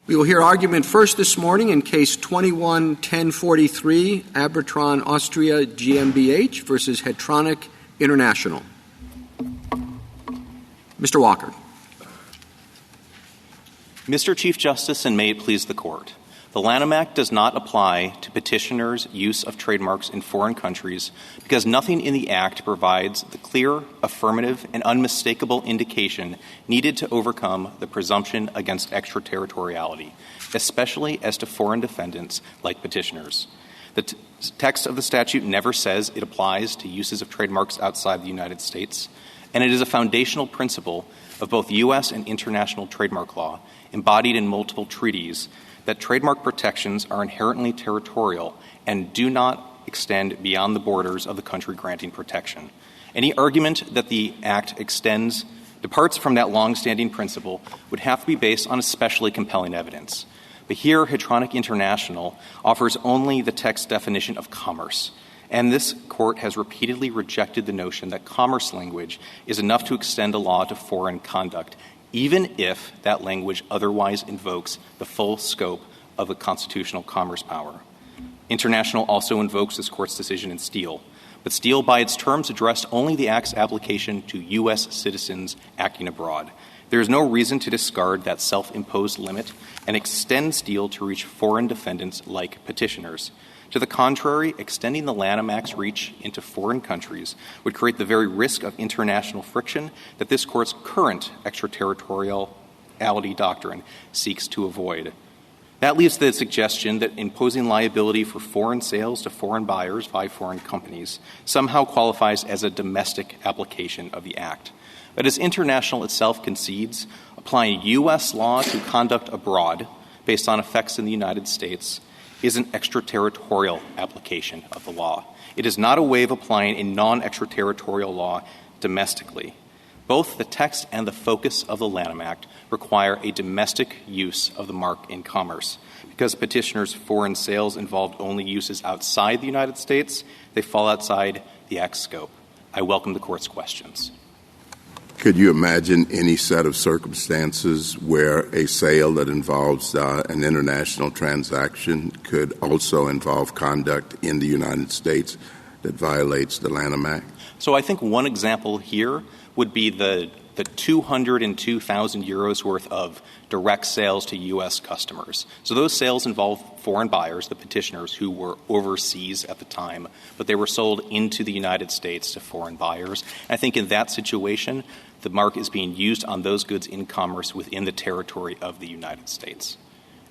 We will hear argument first this morning in Case 21-1043, Abitron Austria GmbH versus Hetronic International. Mr. Walker. Mr. Chief Justice, and may it please the Court, the Lanham Act does not apply to petitioners' use of trademarks in foreign countries because nothing in the Act provides the clear, affirmative, and unmistakable indication needed to overcome the presumption against extraterritoriality, especially as to foreign defendants like petitioners. The text of the statute never says it applies to uses of trademarks outside the United States, and it is a foundational principle of both U.S. and international trademark law, embodied in multiple treaties, that trademark protections are inherently territorial and do not extend beyond the borders of the country granting protection. Any argument that the Act departs from that long-standing principle would have to be based on especially compelling evidence. But here, Hetronic International offers only the text definition of commerce, and this Court has repeatedly rejected the notion that commerce language is enough to extend a law to foreign conduct, even if that language otherwise invokes the full scope of the constitutional commerce power. International also invokes this Court's decision in Steele, but Steele, by its terms, addressed only the Act's application to U.S. citizens acting abroad. There is no reason to discard that self-imposed limit and extend Steele to reach foreign defendants like petitioners. To the contrary, extending the Lanham Act's reach into foreign countries would create the very risk of international friction that this Court's current extraterritoriality doctrine seeks to avoid. That leaves the suggestion that imposing liability for foreign sales to foreign buyers by foreign companies somehow qualifies as a domestic application of the Act. But as International itself concedes, applying U.S. law to conduct abroad based on effects in the United States is an extraterritorial application of the law. It is not a way of applying a non-extraterritorial law domestically. Both the text and the focus of the Lanham Act require a domestic use of the mark in commerce. Because petitioners' foreign sales involved only uses outside the United States, they fall outside the Act's scope. I welcome the Court's questions. Could you imagine any set of circumstances where a sale that involves an international transaction could also involve conduct in the United States that violates the Lanham Act? So I think one example here would be the 202,000 euros worth of direct sales to U.S. customers. So those sales involve foreign buyers, the petitioners, who were overseas at the time, but they were sold into the United States to foreign buyers. And I think in that situation, the mark is being used on those goods in commerce within the territory of the United States.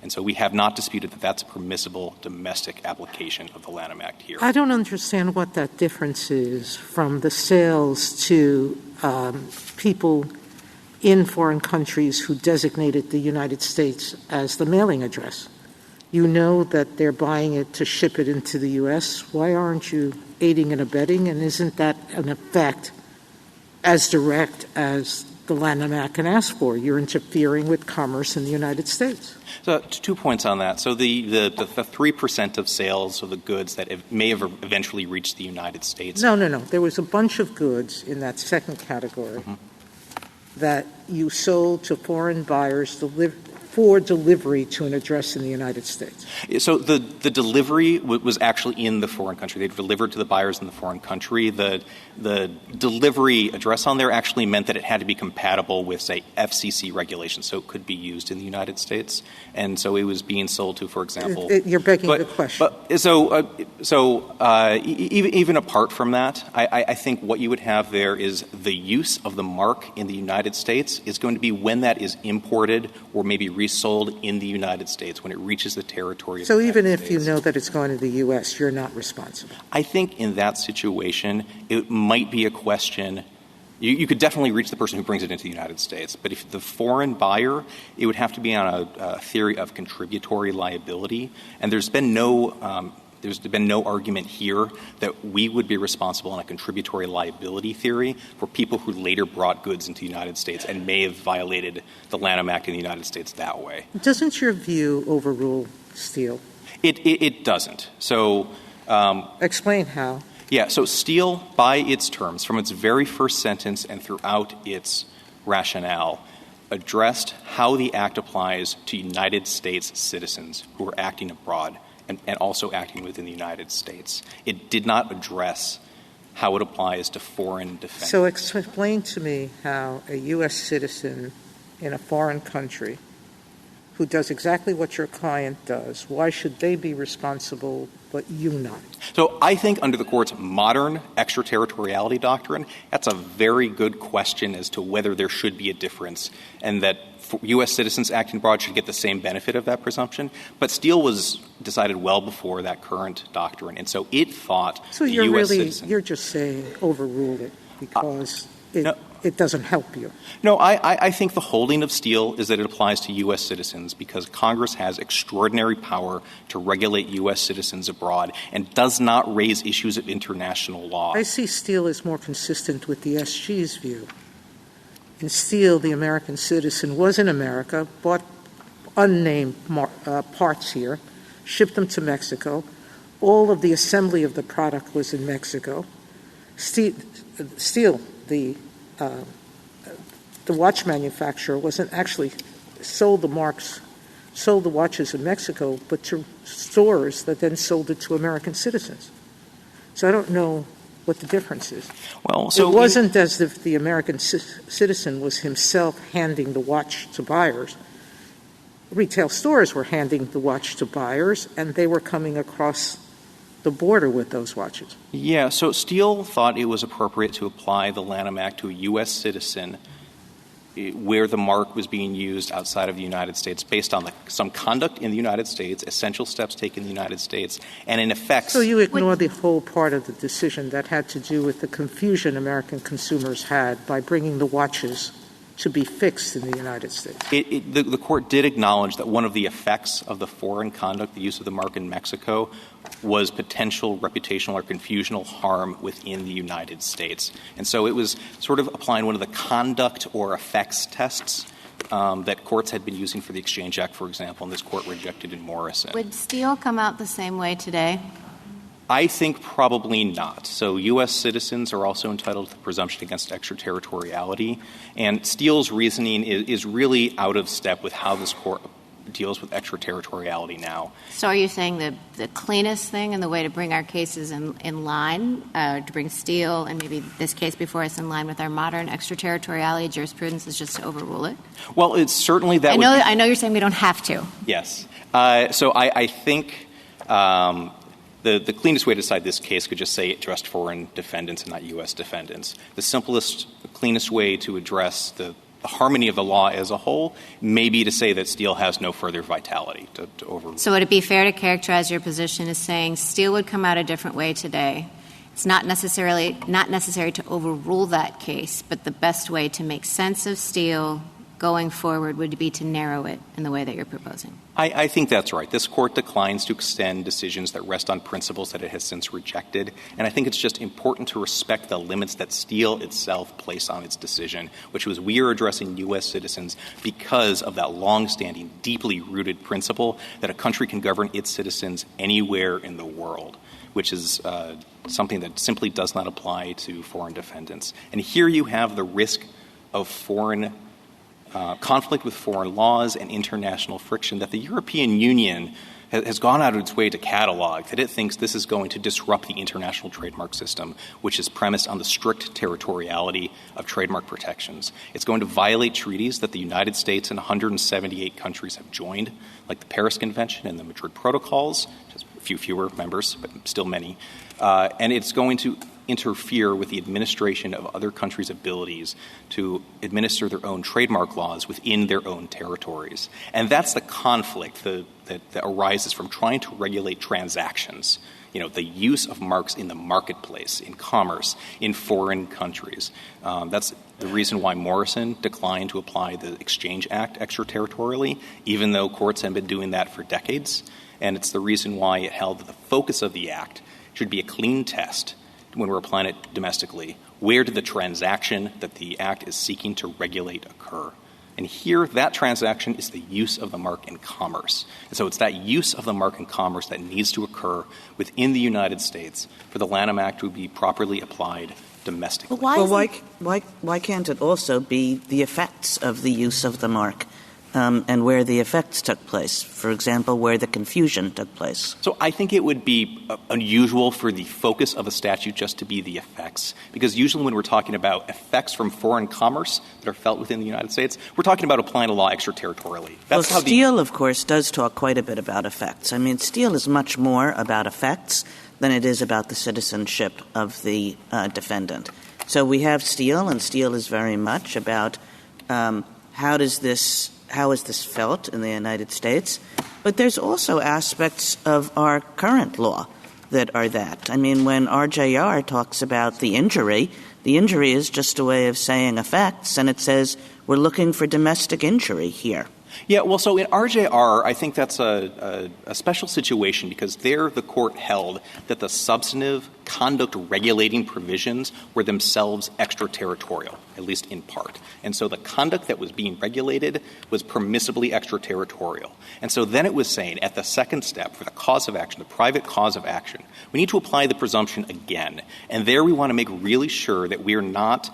And so we have not disputed that that's a permissible domestic application of the Lanham Act here. I don't understand what that difference is from the sales to people in foreign countries who designated the United States as the mailing address. You know that they're buying it to ship it into the U.S. Why aren't you aiding and abetting? And isn't that an effect as direct as the Lanham Act can ask for? You're interfering with commerce in the United States. So 2 points on that. So the 3% of sales of the goods that may have eventually reached the United States. No. There was a bunch of goods in that second category that you sold to foreign buyers for delivery to an address in the United States. So the delivery was actually in the foreign country. They delivered to the buyers in the foreign country. The delivery address on there actually meant that it had to be compatible with, say, FCC regulations, so it could be used in the United States. And so it was being sold to, for example. You're begging the question. Even apart from that, I think what you would have there is the use of the mark in the United States is going to be when that is imported or maybe resold in the United States, when it reaches the territory of the United States. So even if you know that it's going to the U.S., you're not responsible? I think in that situation, it might be a question. You could definitely reach the person who brings it into the United States. But if the foreign buyer, it would have to be on a theory of contributory liability. And there's been no argument here that we would be responsible on a contributory liability theory for people who later brought goods into the United States and may have violated the Lanham Act in the United States that way. Doesn't your view overrule Steele? It doesn't. So explain how. Yeah, so Steele, by its terms, from its very first sentence and throughout its rationale, addressed how the Act applies to United States citizens who are acting abroad and also acting within the United States. It did not address how it applies to foreign defendants. So explain to me how a U.S. citizen in a foreign country who does exactly what your client does, why should they be responsible but you not? So I think under the Court's modern extraterritoriality doctrine, that's a very good question as to whether there should be a difference and that U.S. citizens acting abroad should get the same benefit of that presumption. But Steele was decided well before that current doctrine, and so it thought so the you're U.S. really, citizen— you're just saying overrule it because it doesn't help you. No, I think the holding of Steele is that it applies to U.S. citizens because Congress has extraordinary power to regulate U.S. citizens abroad and does not raise issues of international law. I see Steele as more consistent with the SG's view. In Steele, the American citizen was in America, bought unnamed parts here, shipped them to Mexico. All of the assembly of the product was in Mexico. Steele, the watch manufacturer, wasn't actually sold the watches in Mexico, but to stores that then sold it to American citizens. So I don't know what the difference is. Well, so it wasn't as if the American citizen was himself handing the watch to buyers. Retail stores were handing the watch to buyers, and they were coming across the border with those watches. Yeah, so Steele thought it was appropriate to apply the Lanham Act to a U.S. citizen where the mark was being used outside of the United States based on some conduct in the United States, essential steps taken in the United States, and in effect— So you ignore the whole part of the decision that had to do with the confusion American consumers had by bringing the watches to be fixed in the United States. The Court did acknowledge that one of the effects of the foreign conduct, the use of the mark in Mexico, was potential reputational or confusional harm within the United States. And so it was sort of applying one of the conduct or effects tests that courts had been using for the Exchange Act, for example, and this Court rejected in Morrison. Would Steele come out the same way today? I think probably not. So U.S. citizens are also entitled to the presumption against extraterritoriality, and Steele's reasoning is really out of step with how this Court deals with extraterritoriality now. So are you saying the cleanest thing and the way to bring our cases in line, to bring Steele and maybe this case before us in line with our modern extraterritoriality jurisprudence is just to overrule it? Well, it's certainly that I know you're saying we don't have to. Yes. So I think the cleanest way to decide this case could just say it addressed foreign defendants and not U.S. defendants. The simplest, cleanest way to address the harmony of the law as a whole may be to say that Steele has no further vitality to overrule. So would it be fair to characterize your position as saying Steele would come out a different way today? It's not necessary to overrule that case, but the best way to make sense of Steele going forward would be to narrow it in the way that you're proposing. I think that's right. This Court declines to extend decisions that rest on principles that it has since rejected, and I think it's just important to respect the limits that Steele itself placed on its decision, which was we are addressing U.S. citizens because of that longstanding, deeply rooted principle that a country can govern its citizens anywhere in the world, which is something that simply does not apply to foreign defendants. And here you have the risk of foreign conflict with foreign laws and international friction that the European Union has gone out of its way to catalog, that it thinks this is going to disrupt the international trademark system, which is premised on the strict territoriality of trademark protections. It's going to violate treaties that the United States and 178 countries have joined, like the Paris Convention and the Madrid Protocols, just a few fewer members, but still many. And it's going to interfere with the administration of other countries' abilities to administer their own trademark laws within their own territories. And that's the conflict that arises from trying to regulate transactions, the use of marks in the marketplace, in commerce, in foreign countries. That's the reason why Morrison declined to apply the Exchange Act extraterritorially, even though courts have been doing that for decades. And it's the reason why it held that the focus of the Act should be a clean test when we're applying it domestically. Where did the transaction that the Act is seeking to regulate occur? And here, that transaction is the use of the mark in commerce. And so it's that use of the mark in commerce that needs to occur within the United States for the Lanham Act to be properly applied domestically. Why can't it also be the effects of the use of the mark and where the effects took place? For example, where the confusion took place. So I think it would be unusual for the focus of a statute just to be the effects, because usually when we're talking about effects from foreign commerce that are felt within the United States, we're talking about applying a law extraterritorially. That's how Steele, of course, does talk quite a bit about effects. I mean, Steele is much more about effects than it is about the citizenship of the defendant. So we have Steele, and Steele is very much about how is this felt in the United States. But there's also aspects of our current law that are that. I mean, when RJR talks about the injury is just a way of saying effects, and it says we're looking for domestic injury here. Yeah, well, so in RJR, I think that's a special situation because there the court held that the substantive conduct regulating provisions were themselves extraterritorial, at least in part. And so the conduct that was being regulated was permissibly extraterritorial. And so then it was saying at the second step for the cause of action, the private cause of action, we need to apply the presumption again. And there we want to make really sure that we are not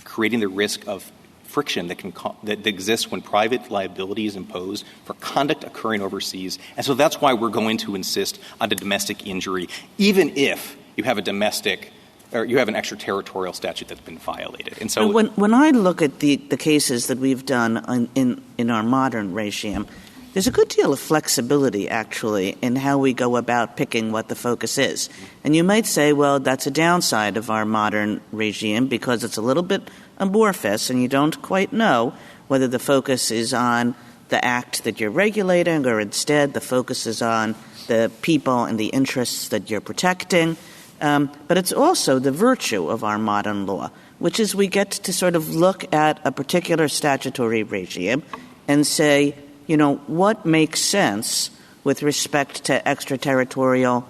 creating the risk of friction that exists when private liability is imposed for conduct occurring overseas. And so that's why we're going to insist on a domestic injury, even if you have an extraterritorial statute that's been violated. And so when I look at the cases that we've done in our modern regime, there's a good deal of flexibility, actually, in how we go about picking what the focus is. And you might say, well, that's a downside of our modern regime because it's a little bit amorphous and you don't quite know whether the focus is on the act that you're regulating or instead the focus is on the people and the interests that you're protecting. But it's also the virtue of our modern law, which is we get to sort of look at a particular statutory regime and say, you know, what makes sense with respect to extraterritorial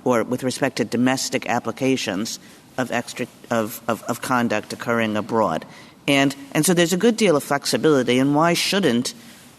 or with respect to domestic applications of conduct occurring abroad. And so there's a good deal of flexibility, and why shouldn't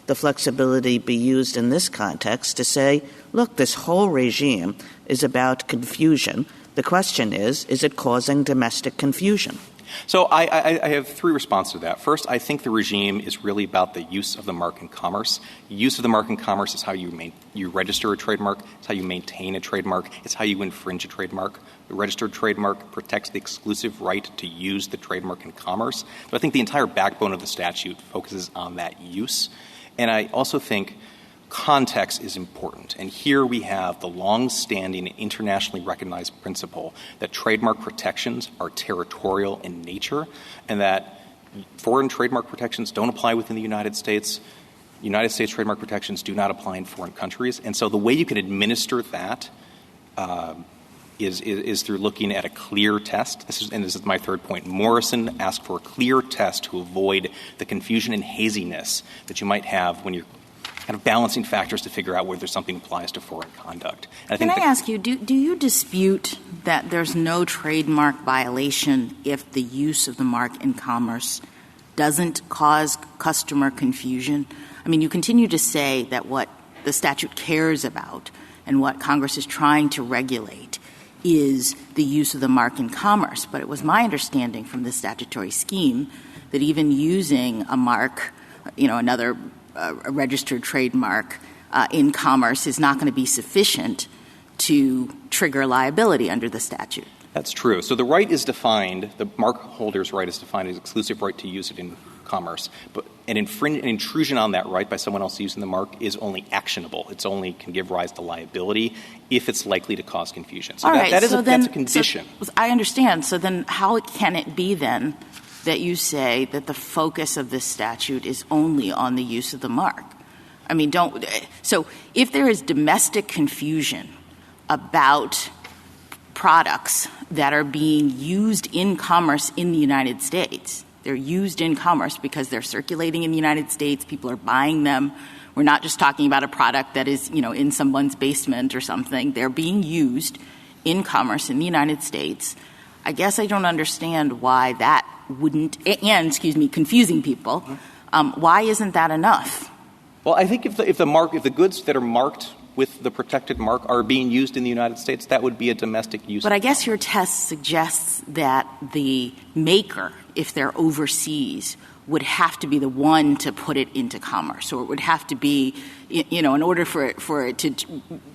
the flexibility be used in this context to say, look, this whole regime is about confusion. The question is it causing domestic confusion? So I have three responses to that. First, I think the regime is really about the use of the mark in commerce. Use of the mark in commerce is how you register a trademark. It's how you maintain a trademark. It's how you infringe a trademark. The registered trademark protects the exclusive right to use the trademark in commerce. So I think the entire backbone of the statute focuses on that use. And I also think context is important. And here we have the long-standing internationally recognized principle that trademark protections are territorial in nature and that foreign trademark protections don't apply within the United States. United States trademark protections do not apply in foreign countries. And so the way you can administer that is through looking at a clear test. This is my third point. Morrison asked for a clear test to avoid the confusion and haziness that you might have when you're kind of balancing factors to figure out whether something applies to foreign conduct. Can I ask you, do you dispute that there's no trademark violation if the use of the mark in commerce doesn't cause customer confusion? I mean, you continue to say that what the statute cares about and what Congress is trying to regulate is the use of the mark in commerce. But it was my understanding from the statutory scheme that even using a mark, another a registered trademark in commerce is not going to be sufficient to trigger liability under the statute. That's true. So the right is defined, the mark holder's right is defined as exclusive right to use it in commerce. But an intrusion on that right by someone else using the mark is only actionable. It's only can give rise to liability if it's likely to cause confusion. So that's a condition. So I understand. So then how can it be then that you say that the focus of this statute is only on the use of the mark? I mean, so if there is domestic confusion about products that are being used in commerce in the United States, they're used in commerce because they're circulating in the United States, people are buying them. We're not just talking about a product that is, in someone's basement or something. They're being used in commerce in the United States. I guess I don't understand why that confusing people. Why isn't that enough? Well, I think if the goods that are marked with the protected mark are being used in the United States, that would be a domestic use. But I guess your test suggests that the maker, if they're overseas, would have to be the one to put it into commerce, or it would have to be, in order for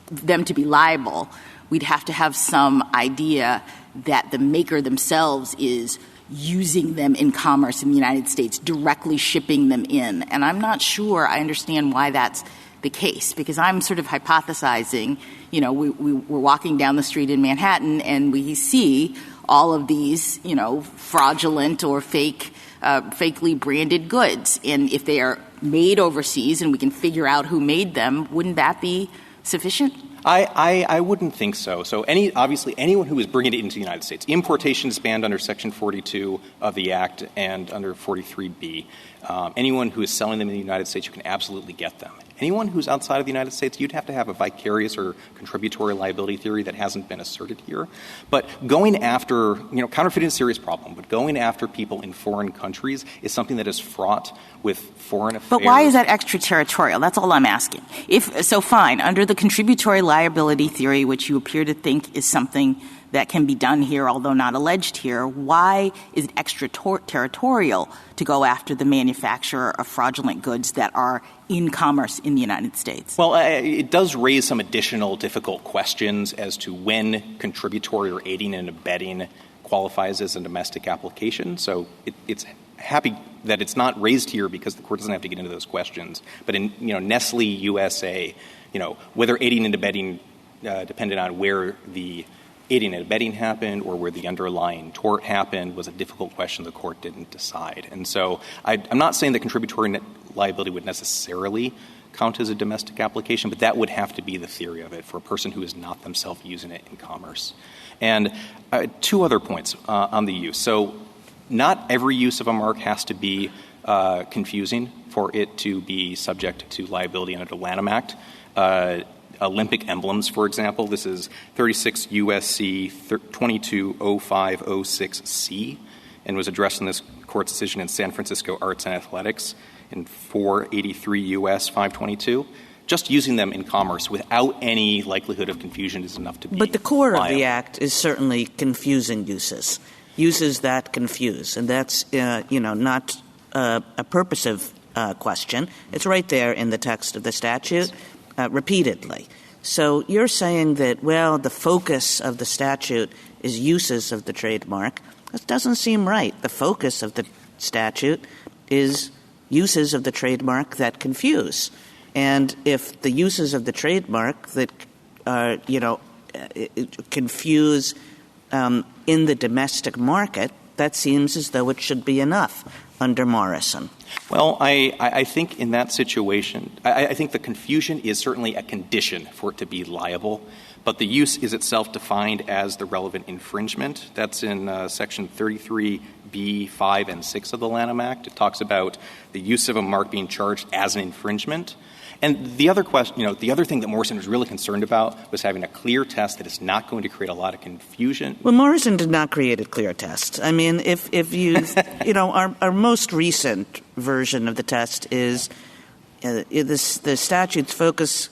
them to be liable, we'd have to have some idea that the maker themselves is using them in commerce in the United States, directly shipping them in. And I'm not sure I understand why that's the case, because I'm sort of hypothesizing, we're walking down the street in Manhattan and we see all of these, fraudulent or fakely branded goods. And if they are made overseas and we can figure out who made them, wouldn't that be sufficient? I wouldn't think so. So obviously anyone who is bringing it into the United States, importation is banned under Section 42 of the Act and under 43B. Anyone who is selling them in the United States, you can absolutely get them. Anyone who's outside of the United States, you'd have to have a vicarious or contributory liability theory that hasn't been asserted here. But going after, counterfeiting is a serious problem, but going after people in foreign countries is something that is fraught with foreign affairs. But why is that extraterritorial? That's all I'm asking. Fine, under the contributory liability theory, which you appear to think is something that can be done here, although not alleged here, why is it extraterritorial to go after the manufacturer of fraudulent goods that are in commerce in the United States? Well, it does raise some additional difficult questions as to when contributory or aiding and abetting qualifies as a domestic application. So it's happy that it's not raised here because the court doesn't have to get into those questions. But in Nestle USA, whether aiding and abetting depended on where the aiding and abetting happened or where the underlying tort happened was a difficult question the court didn't decide. And so I'm not saying that contributory liability would necessarily count as a domestic application, but that would have to be the theory of it for a person who is not themselves using it in commerce. And two other points on the use. So not every use of a mark has to be confusing for it to be subject to liability under the Lanham Act. Olympic emblems, for example. This is 36 U.S.C. 220506C and was addressed in this court's decision in San Francisco Arts and Athletics in 483 U.S. 522. Just using them in commerce without any likelihood of confusion is enough to be But the core liable. of the Act is certainly confusing uses that confuse. And that's, not a purposive question. It's right there in the text of the statute. Repeatedly. So you're saying that, the focus of the statute is uses of the trademark. That doesn't seem right. The focus of the statute is uses of the trademark that confuse. And if the uses of the trademark that, confuse in the domestic market, that seems as though it should be enough under Morrison. Well, I think in that situation, I think the confusion is certainly a condition for it to be liable, but the use is itself defined as the relevant infringement. That's in Section 33B, 5, and 6 of the Lanham Act. It talks about the use of a mark being charged as an infringement. And the other question, the other thing that Morrison was really concerned about was having a clear test that is not going to create a lot of confusion. Well, Morrison did not create a clear test. I mean, if you, our most recent version of the test is the statute's focus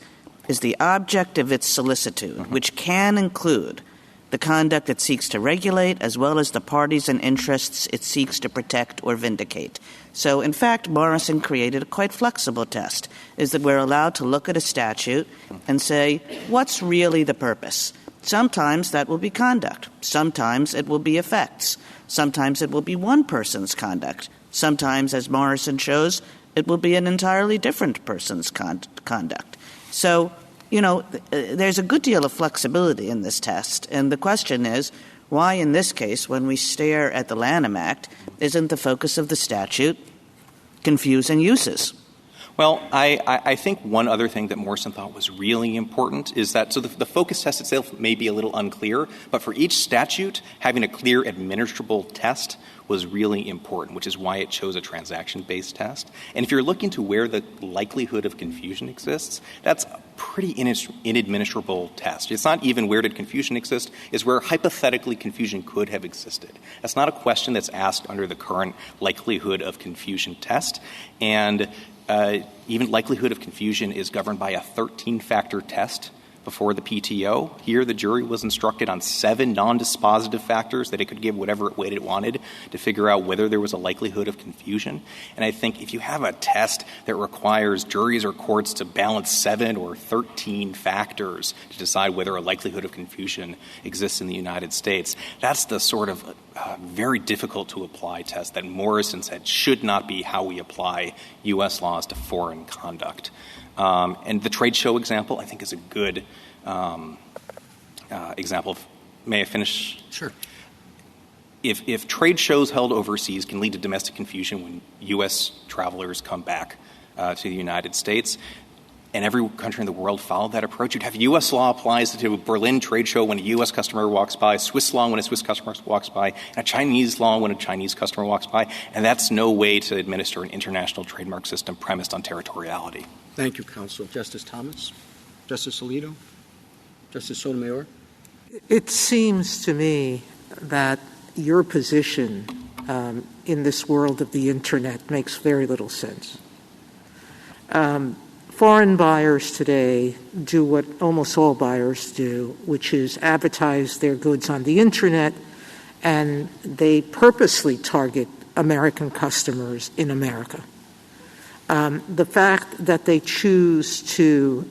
is the object of its solicitude, which can include the conduct it seeks to regulate as well as the parties and interests it seeks to protect or vindicate. So, in fact, Morrison created a quite flexible test, is that we're allowed to look at a statute and say, what's really the purpose? Sometimes that will be conduct. Sometimes it will be effects. Sometimes it will be one person's conduct. Sometimes, as Morrison shows, it will be an entirely different person's conduct. So, there's a good deal of flexibility in this test. And the question is, why in this case, when we stare at the Lanham Act, isn't the focus of the statute confusing uses? Well, I think one other thing that Morrison thought was really important is that, so the focus test itself may be a little unclear, but for each statute, having a clear administrable test was really important, which is why it chose a transaction-based test. And if you're looking to where the likelihood of confusion exists, that's a pretty inadministrable test. It's not even where did confusion exist, it's where hypothetically confusion could have existed. That's not a question that's asked under the current likelihood of confusion test. And even likelihood of confusion is governed by a 13-factor test before the PTO. Here, the jury was instructed on 7 non-dispositive factors that it could give whatever weight it wanted to figure out whether there was a likelihood of confusion. And I think if you have a test that requires juries or courts to balance 7 or 13 factors to decide whether a likelihood of confusion exists in the United States, that's the sort of very difficult to apply test that Morrison said should not be how we apply U.S. laws to foreign conduct. And the trade show example, I think, is a good example of – may I finish? Sure. If trade shows held overseas can lead to domestic confusion when U.S. travelers come back to the United States, and every country in the world followed that approach, you'd have U.S. law applies to a Berlin trade show when a U.S. customer walks by, Swiss law when a Swiss customer walks by, and a Chinese law when a Chinese customer walks by, and that's no way to administer an international trademark system premised on territoriality. Thank you, counsel. Justice Thomas? Justice Alito? Justice Sotomayor? It seems to me that your position in this world of the Internet makes very little sense. Foreign buyers today do what almost all buyers do, which is advertise their goods on the Internet, and they purposely target American customers in America. The fact that they choose to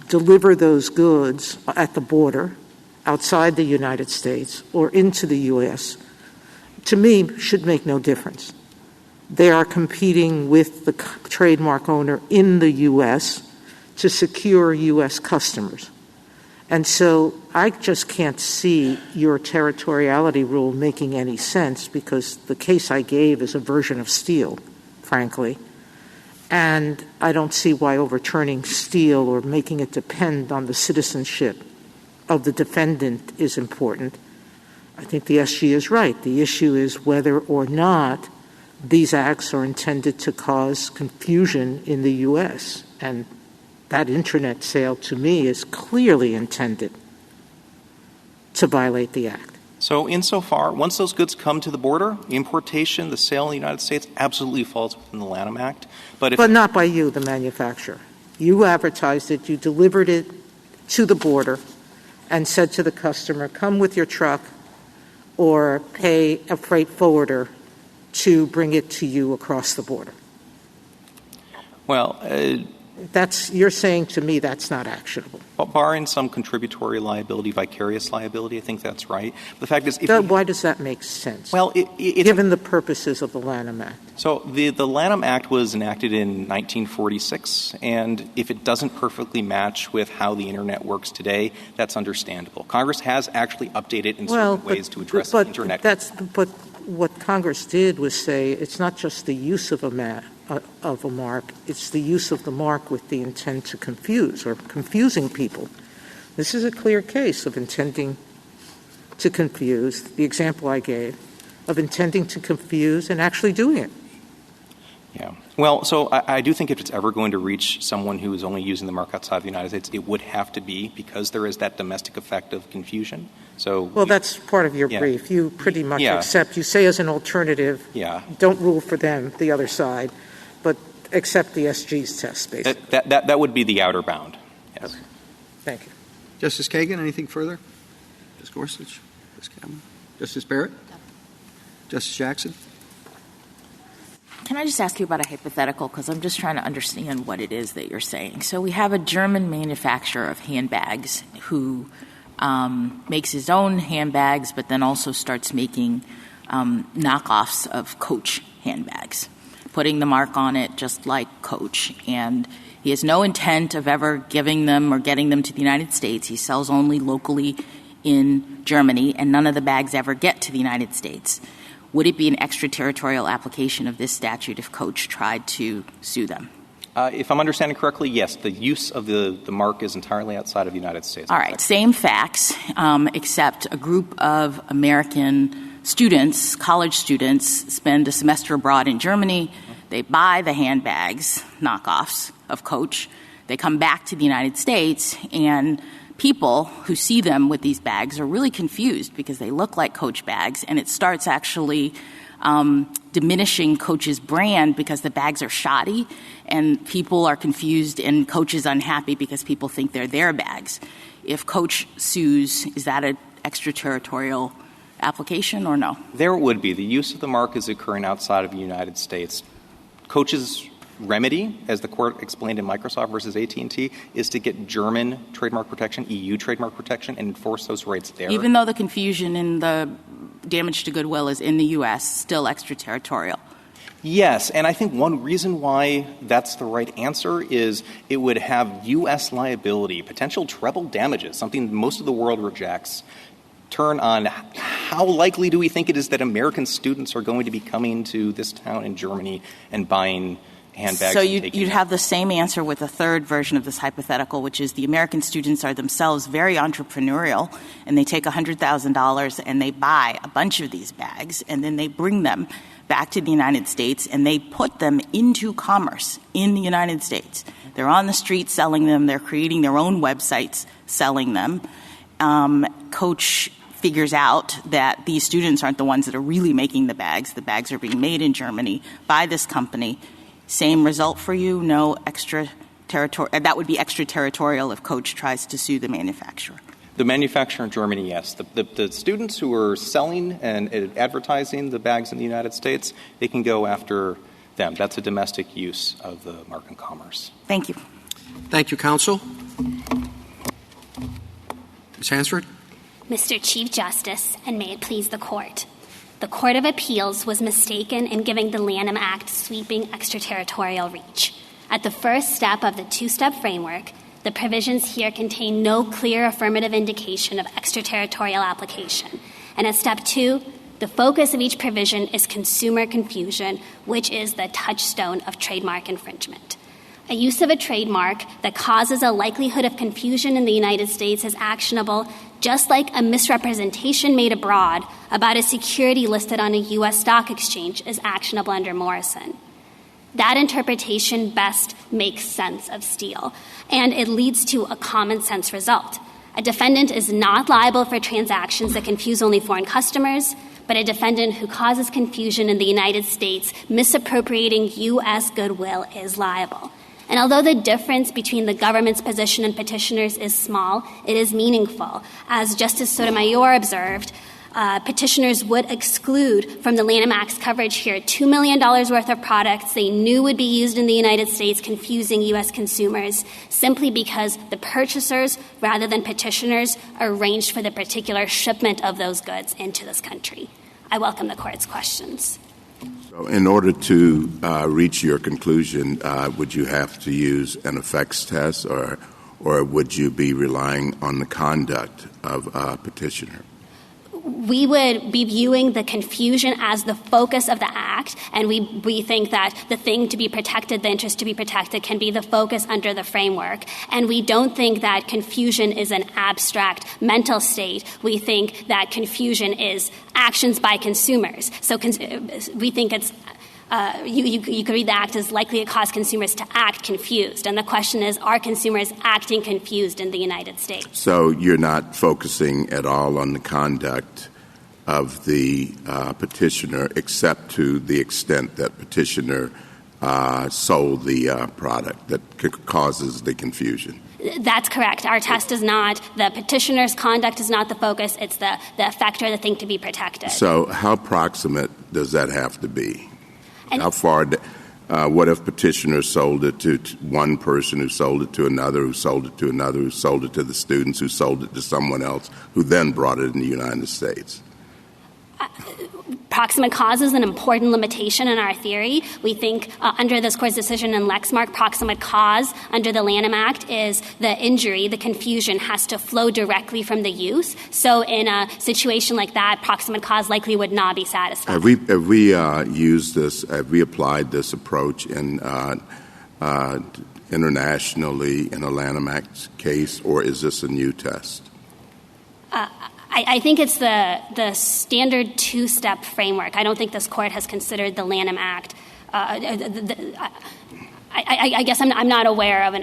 deliver those goods at the border, outside the United States, or into the U.S., to me, should make no difference. They are competing with the trademark owner in the U.S. to secure U.S. customers. And so I just can't see your territoriality rule making any sense, because the case I gave is a version of Steele, frankly. And I don't see why overturning Steele or making it depend on the citizenship of the defendant is important. I think the SG is right. The issue is whether or not these acts are intended to cause confusion in the U.S. And that Internet sale, to me, is clearly intended to violate the act. So insofar, once those goods come to the border, the importation, the sale in the United States absolutely falls within the Lanham Act. But not by you, the manufacturer. You advertised it, you delivered it to the border, and said to the customer, come with your truck or pay a freight forwarder to bring it to you across the border. Well, you're saying to me that's not actionable. Well, barring some contributory liability, vicarious liability, I think that's right. The fact is, why does that make sense? Well, given the purposes of the Lanham Act. So the Lanham Act was enacted in 1946, and if it doesn't perfectly match with how the Internet works today, that's understandable. Congress has actually updated in certain ways to address the Internet. But what Congress did was say it's not just the use of a mark, it's the use of the mark with the intent to confuse or confusing people. This is a clear case of intending to confuse, the example I gave, of intending to confuse and actually doing it. Yeah. Well, so I do think if it's ever going to reach someone who is only using the mark outside the United States, it would have to be because there is that domestic effect of confusion. So that's part of your brief. You pretty much accept. You say as an alternative, don't rule for them, the other side, but accept the SG's test, basically. That would be the outer bound. Yes. Okay. Thank you. Justice Kagan, anything further? Justice Gorsuch? Justice Kavanaugh? Justice Barrett? Justice Jackson? Can I just ask you about a hypothetical, because I'm just trying to understand what it is that you're saying. So we have a German manufacturer of handbags who makes his own handbags, but then also starts making knockoffs of Coach handbags, putting the mark on it just like Coach. And he has no intent of ever giving them or getting them to the United States. He sells only locally in Germany, and none of the bags ever get to the United States. Would it be an extraterritorial application of this statute if Coach tried to sue them? If I'm understanding correctly, yes. The use of the mark is entirely outside of the United States. All right. Same facts, except a group of American students, college students, spend a semester abroad in Germany. They buy the handbags, knockoffs of Coach. They come back to the United States, and people who see them with these bags are really confused because they look like Coach bags, and it starts actually diminishing Coach's brand because the bags are shoddy and people are confused and Coach is unhappy because people think they're their bags. If Coach sues, is that an extraterritorial application or no? There would be. The use of the mark is occurring outside of the United States. Coach's remedy, as the court explained in Microsoft versus AT&T, is to get German trademark protection, EU trademark protection, and enforce those rights there. Even though the confusion in the damage to goodwill is in the U.S., still extraterritorial. Yes, and I think one reason why that's the right answer is it would have U.S. liability, potential treble damages, something most of the world rejects, turn on how likely do we think it is that American students are going to be coming to this town in Germany and buying handbags. So you'd have the same answer with a third version of this hypothetical, which is the American students are themselves very entrepreneurial, and they take $100,000 and they buy a bunch of these bags, and then they bring them back to the United States, and they put them into commerce in the United States. They're on the street selling them. They're creating their own websites selling them. Coach figures out that these students aren't the ones that are really making the bags. The bags are being made in Germany by this company. Same result for you? No extraterritorial? That would be extraterritorial if Coach tries to sue the manufacturer. The manufacturer in Germany, yes. The students who are selling and advertising the bags in the United States, they can go after them. That's a domestic use of the mark in commerce. Thank you. Thank you, counsel. Ms. Hansford? Mr. Chief Justice, and may it please the Court. The Court of Appeals was mistaken in giving the Lanham Act sweeping extraterritorial reach. At the first step of the two-step framework, the provisions here contain no clear affirmative indication of extraterritorial application. And at step 2, the focus of each provision is consumer confusion, which is the touchstone of trademark infringement. A use of a trademark that causes a likelihood of confusion in the United States is actionable, just like a misrepresentation made abroad about a security listed on a U.S. stock exchange is actionable under Morrison. That interpretation best makes sense of Steele, and it leads to a common sense result. A defendant is not liable for transactions that confuse only foreign customers, but a defendant who causes confusion in the United States misappropriating U.S. goodwill is liable. And although the difference between the government's position and petitioners is small, it is meaningful. As Justice Sotomayor observed, petitioners would exclude from the Lanham Act's coverage here $2 million worth of products they knew would be used in the United States, confusing U.S. consumers, simply because the purchasers, rather than petitioners, arranged for the particular shipment of those goods into this country. I welcome the Court's questions. So in order to reach your conclusion, would you have to use an effects test, or would you be relying on the conduct of a petitioner? We would be viewing the confusion as the focus of the Act, and we think that the thing to be protected, the interest to be protected, can be the focus under the framework. And we don't think that confusion is an abstract mental state. We think that confusion is actions by consumers. So we think it's you could read the Act as likely to cause consumers to act confused. And the question is, are consumers acting confused in the United States? So you're not focusing at all on the conduct of the petitioner, except to the extent that petitioner sold the product that causes the confusion. That's correct. Our test is not, the petitioner's conduct is not the focus. It's the effect or the thing to be protected. So how proximate does that have to be? How far? What if petitioner sold it to one person, who sold it to another, who sold it to another, who sold it to the students, who sold it to someone else, who then brought it in the United States? Proximate cause is an important limitation in our theory. We think under this Court's decision in Lexmark, proximate cause under the Lanham Act is the injury, the confusion has to flow directly from the use. So in a situation like that, proximate cause likely would not be satisfied. Have we used this, have we applied this approach in internationally in a Lanham Act case, or is this a new test? I think it's the standard two-step framework. I don't think this Court has considered the Lanham Act. I guess I'm not aware of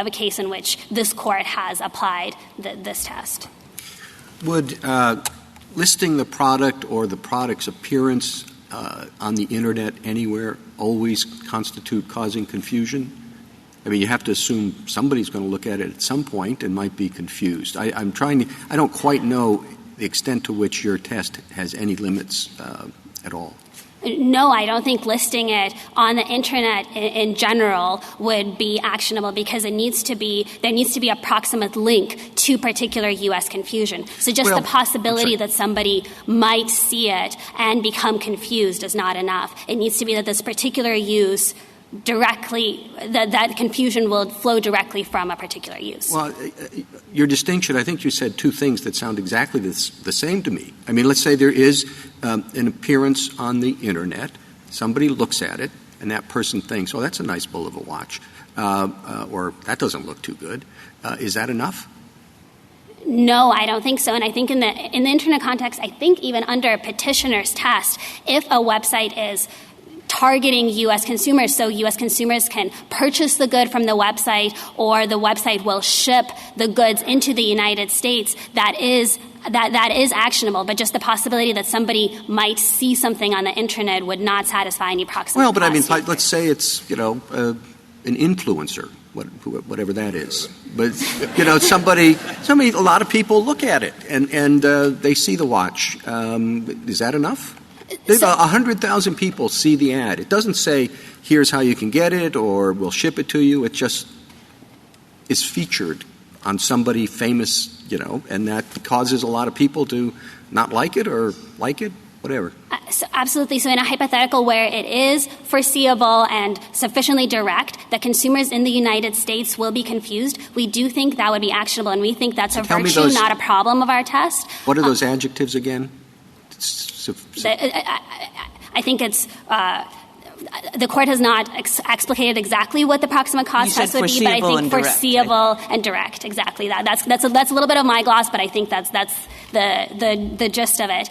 a case in which this Court has applied this test. Would listing the product or the product's appearance on the Internet anywhere always constitute causing confusion? I mean, you have to assume somebody's going to look at it at some point and might be confused. I don't quite know the extent to which your test has any limits at all. No, I don't think listing it on the Internet in general would be actionable because there needs to be a proximate link to particular U.S. confusion. So just the possibility that somebody might see it and become confused is not enough. It needs to be that this particular use directly, that confusion will flow directly from a particular use. Well, your distinction, I think you said two things that sound exactly the same to me. I mean, let's say there is an appearance on the Internet. Somebody looks at it, and that person thinks, oh, that's a nice Bulova watch, or that doesn't look too good. Is that enough? No, I don't think so. And I think in the Internet context, I think even under a petitioner's test, if a website is targeting U.S. consumers, so U.S. consumers can purchase the good from the website or the website will ship the goods into the United States, that is actionable. But just the possibility that somebody might see something on the Internet would not satisfy any proximate. Well, but I mean, let's say it's, an influencer, whatever that is. But, somebody, a lot of people look at it and they see the watch. Is that enough? 100,000 people see the ad. It doesn't say, here's how you can get it or we'll ship it to you. It just is featured on somebody famous, and that causes a lot of people to not like it or like it, whatever. So absolutely. So in a hypothetical where it is foreseeable and sufficiently direct that consumers in the United States will be confused, we do think that would be actionable, and we think that's a virtue, not a problem of our test. What are those adjectives again? I think it's the court has not explicated exactly what the proximate cause test would be, but I think foreseeable and direct. Exactly that. That's a little bit of my gloss, but I think that's the gist of it.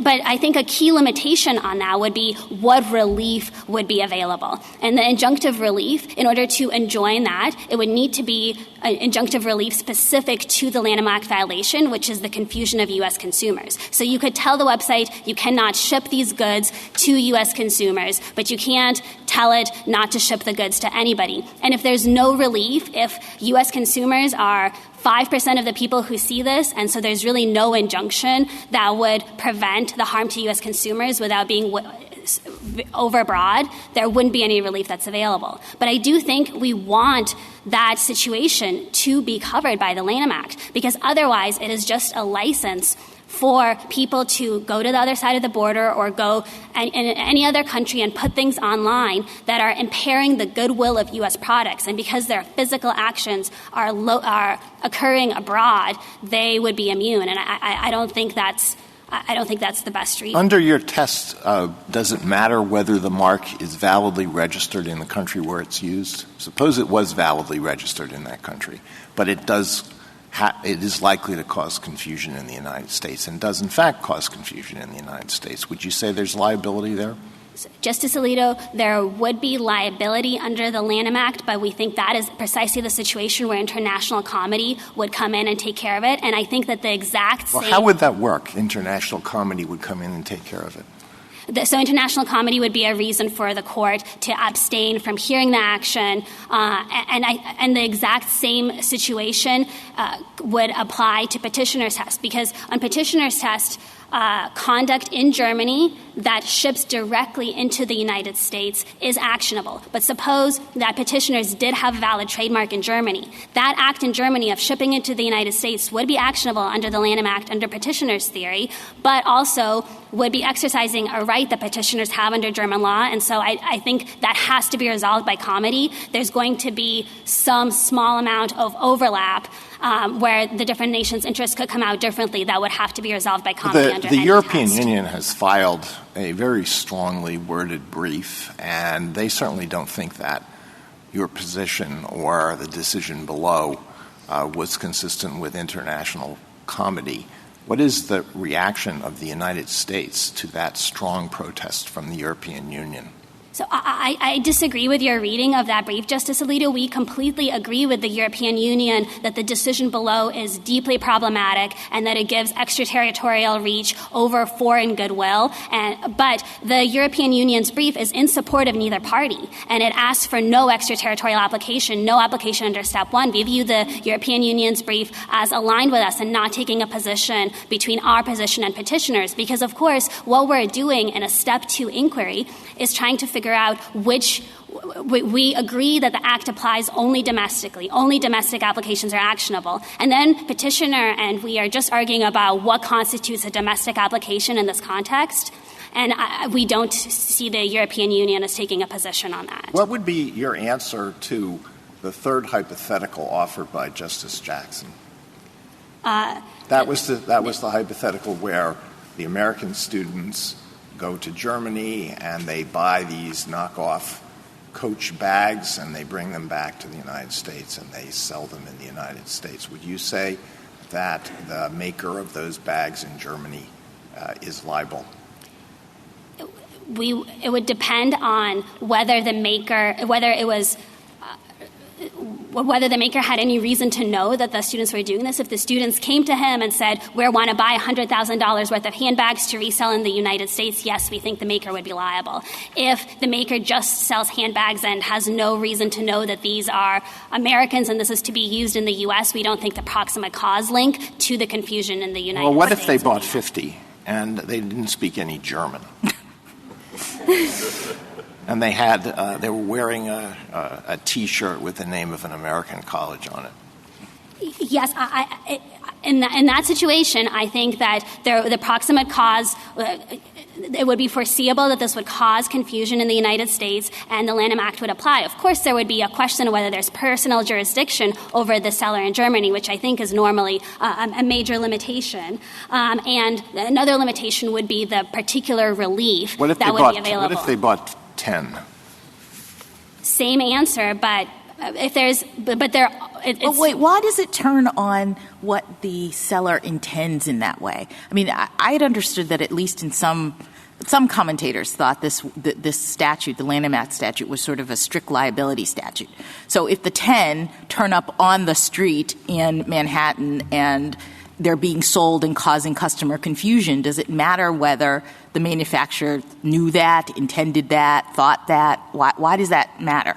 But I think a key limitation on that would be what relief would be available. And the injunctive relief, in order to enjoin that, it would need to be an injunctive relief specific to the Lanham Act violation, which is the confusion of U.S. consumers. So you could tell the website you cannot ship these goods to U.S. consumers, but you can't tell it not to ship the goods to anybody. And if there's no relief, if U.S. consumers are 5% of the people who see this, and so there's really no injunction that would prevent the harm to U.S. consumers without being overbroad, there wouldn't be any relief that's available. But I do think we want that situation to be covered by the Lanham Act, because otherwise it is just a license for people to go to the other side of the border or go in any other country and put things online that are impairing the goodwill of U.S. products. And because their physical actions are occurring abroad, they would be immune. And I don't think that's the best treatment. Under your test, does it matter whether the mark is validly registered in the country where it's used? Suppose it was validly registered in that country, but it is likely to cause confusion in the United States and does, in fact, cause confusion in the United States. Would you say there's liability there? Justice Alito, there would be liability under the Lanham Act, but we think that is precisely the situation where international comedy would come in and take care of it. And I think that the exact same... Well, how would that work? International comedy would come in and take care of it. So international comedy would be a reason for the court to abstain from hearing the action, and the exact same situation would apply to petitioner's test, because on petitioner's test, conduct in Germany that ships directly into the United States is actionable. But suppose that petitioners did have a valid trademark in Germany. That act in Germany of shipping into the United States would be actionable under the Lanham Act under petitioner's theory, but also would be exercising a right that petitioners have under German law. And so I think that has to be resolved by comedy. There's going to be some small amount of overlap where the different nations' interests could come out differently. That would have to be resolved by comedy under any The European test. Union has filed a very strongly worded brief, and they certainly don't think that your position or the decision below was consistent with international comedy. What is the reaction of the United States to that strong protest from the European Union? So I disagree with your reading of that brief, Justice Alito. We completely agree with the European Union that the decision below is deeply problematic and that it gives extraterritorial reach over foreign goodwill. But the European Union's brief is in support of neither party, and it asks for no extraterritorial application, no application under Step 1. We view the European Union's brief as aligned with us and not taking a position between our position and petitioners, because, of course, what we're doing in a Step 2 inquiry is trying to figure out which we agree that the Act applies only domestically. Only domestic applications are actionable. And then petitioner and we are just arguing about what constitutes a domestic application in this context. And we don't see the European Union as taking a position on that. What would be your answer to the third hypothetical offered by Justice Jackson? That was the hypothetical where the American students go to Germany and they buy these knockoff Coach bags and they bring them back to the United States and they sell them in the United States. Would you say that the maker of those bags in Germany is liable? It would depend on whether the maker had any reason to know that the students were doing this. If the students came to him and said, we want to buy $100,000 worth of handbags to resell in the United States, yes, we think the maker would be liable. If the maker just sells handbags and has no reason to know that these are Americans and this is to be used in the U.S., we don't think the proximate cause link to the confusion in the United States. Well, what if they bought 50 and they didn't speak any German? And they were wearing a T-shirt with the name of an American college on it. Yes, in that situation, I think that the proximate cause, it would be foreseeable that this would cause confusion in the United States and the Lanham Act would apply. Of course, there would be a question of whether there's personal jurisdiction over the seller in Germany, which I think is normally a major limitation. And another limitation would be the particular relief that would be available. What if they bought 10? Same answer, but if there's, but there. Wait, why does it turn on what the seller intends in that way? I mean, I had understood that at least in some commentators thought this statute, the Lanham Act statute, was sort of a strict liability statute. So if the 10 turn up on the street in Manhattan and they're being sold and causing customer confusion, does it matter whether the manufacturer knew that, intended that, thought that? Why does that matter?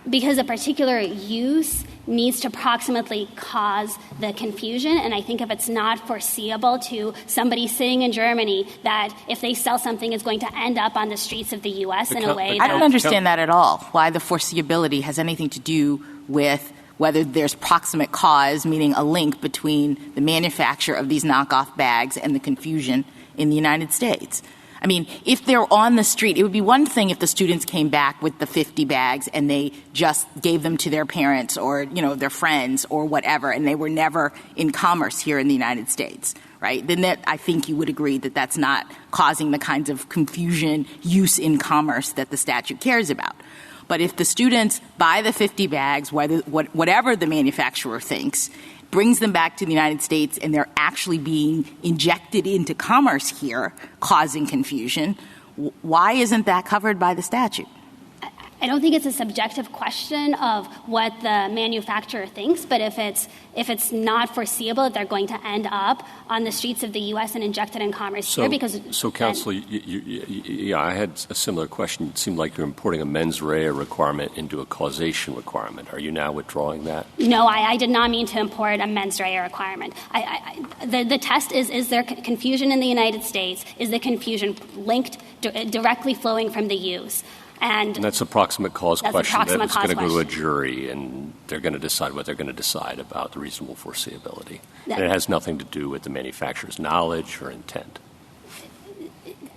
Because a particular use needs to proximately cause the confusion, and I think if it's not foreseeable to somebody sitting in Germany that if they sell something is going to end up on the streets of the U.S. in a way that— I don't understand that at all, why the foreseeability has anything to do with whether there's proximate cause, meaning a link between the manufacture of these knockoff bags and the confusion in the United States. I mean, if they're on the street, it would be one thing if the students came back with the 50 bags and they just gave them to their parents or, their friends or whatever, and they were never in commerce here in the United States, right? Then I think you would agree that that's not causing the kinds of confusion, use in commerce that the statute cares about. But if the students buy the 50 bags, whatever the manufacturer thinks, brings them back to the United States and they're actually being injected into commerce here, causing confusion, why isn't that covered by the statute? I don't think it's a subjective question of what the manufacturer thinks, but if it's not foreseeable that they're going to end up on the streets of the U.S. and injected in commerce here, because— So, counsel, I had a similar question. It seemed like you're importing a mens rea requirement into a causation requirement. Are you now withdrawing that? No, I did not mean to import a mens rea requirement. The test is there confusion in the United States? Is the confusion linked, directly flowing from the use? And that's a proximate cause question that's going to go to a question. jury, and they're going to decide what they're going to decide about the reasonable foreseeability. And it has nothing to do with the manufacturer's knowledge or intent.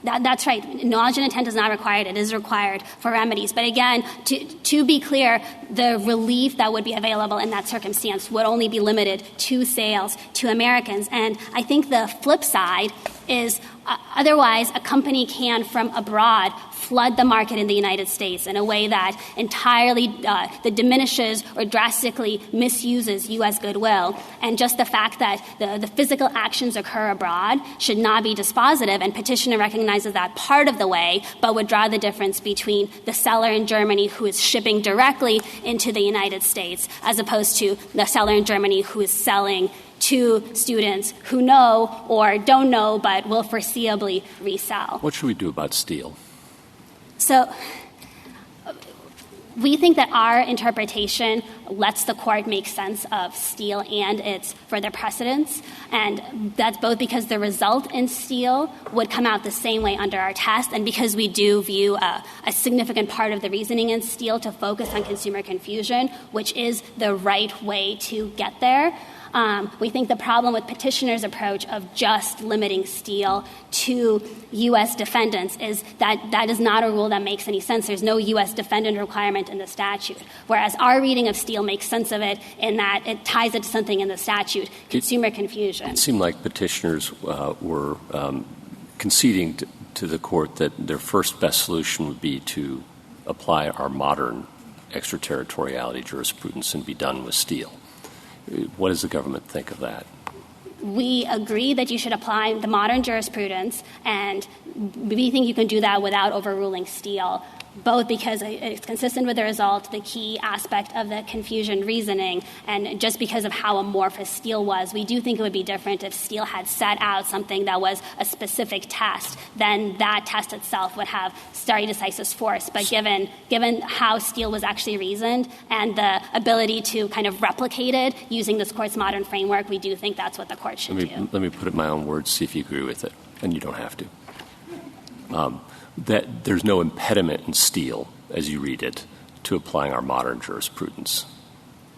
That's right. Knowledge and intent is not required. It is required for remedies. But again, to be clear, the relief that would be available in that circumstance would only be limited to sales to Americans. And I think the flip side is otherwise a company can, from abroad, flood the market in the United States in a way that entirely that diminishes or drastically misuses U.S. goodwill. And just the fact that the physical actions occur abroad should not be dispositive, and petitioner recognizes that part of the way, but would draw the difference between the seller in Germany who is shipping directly into the United States as opposed to the seller in Germany who is selling to students who know or don't know but will foreseeably resell. What should we do about steel? So we think that our interpretation lets the court make sense of Steele and its further precedents, and that's both because the result in Steele would come out the same way under our test, and because we do view a significant part of the reasoning in Steele to focus on consumer confusion, which is the right way to get there. We think the problem with petitioner's approach of just limiting Steele to U.S. defendants is that that is not a rule that makes any sense. There's no U.S. defendant requirement in the statute, whereas our reading of Steele makes sense of it in that it ties it to something in the statute, consumer confusion. It seemed like petitioners were conceding to the court that their first best solution would be to apply our modern extraterritoriality jurisprudence and be done with Steele. What does the government think of that? We agree that you should apply the modern jurisprudence, and we think you can do that without overruling Steele, both because it's consistent with the result, the key aspect of the confusion reasoning, and just because of how amorphous Steele was. We do think it would be different if Steele had set out something that was a specific test. Then that test itself would have stare decisis force. But given how Steele was actually reasoned and the ability to kind of replicate it using this court's modern framework, we do think that's what the court should do. Let me put it in my own words, see if you agree with it, and you don't have to. That there's no impediment in Steele, as you read it, to applying our modern jurisprudence.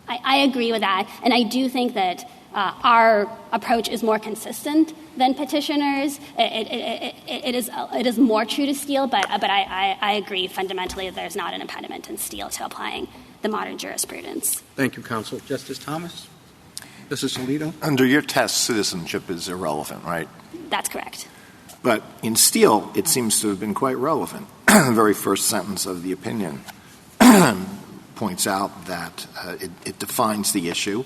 I agree with that, and I do think that our approach is more consistent than petitioners. It is more true to Steele, but I agree fundamentally that there's not an impediment in Steele to applying the modern jurisprudence. Thank you, counsel. Justice Thomas? Justice Alito? Under your test, citizenship is irrelevant, right? That's correct. But in Steele, it seems to have been quite relevant. The very first sentence of the opinion points out that it defines the issue,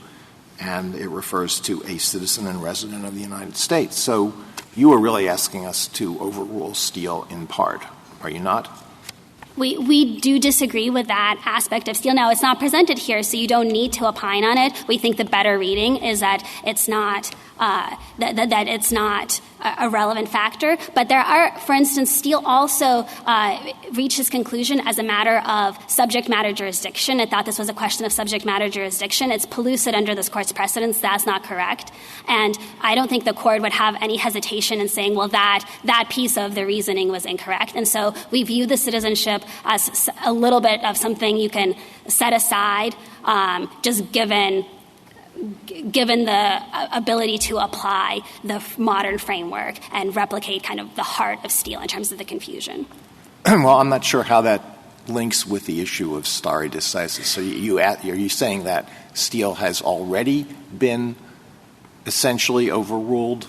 and it refers to a citizen and resident of the United States. So you are really asking us to overrule Steele in part, are you not? We do disagree with that aspect of Steele. Now, it's not presented here, so you don't need to opine on it. We think the better reading is that it's not that it's not a relevant factor. But there are, for instance, Steele also reached his conclusion as a matter of subject matter jurisdiction. It thought this was a question of subject matter jurisdiction. It's pellucid under this court's precedents. That's not correct. And I don't think the court would have any hesitation in saying, well, that piece of the reasoning was incorrect. And so we view the citizenship as a little bit of something you can set aside, just given the ability to apply the modern framework and replicate kind of the heart of Steele in terms of the confusion. Well, I'm not sure how that links with the issue of stare decisis. So are you saying that Steele has already been essentially overruled,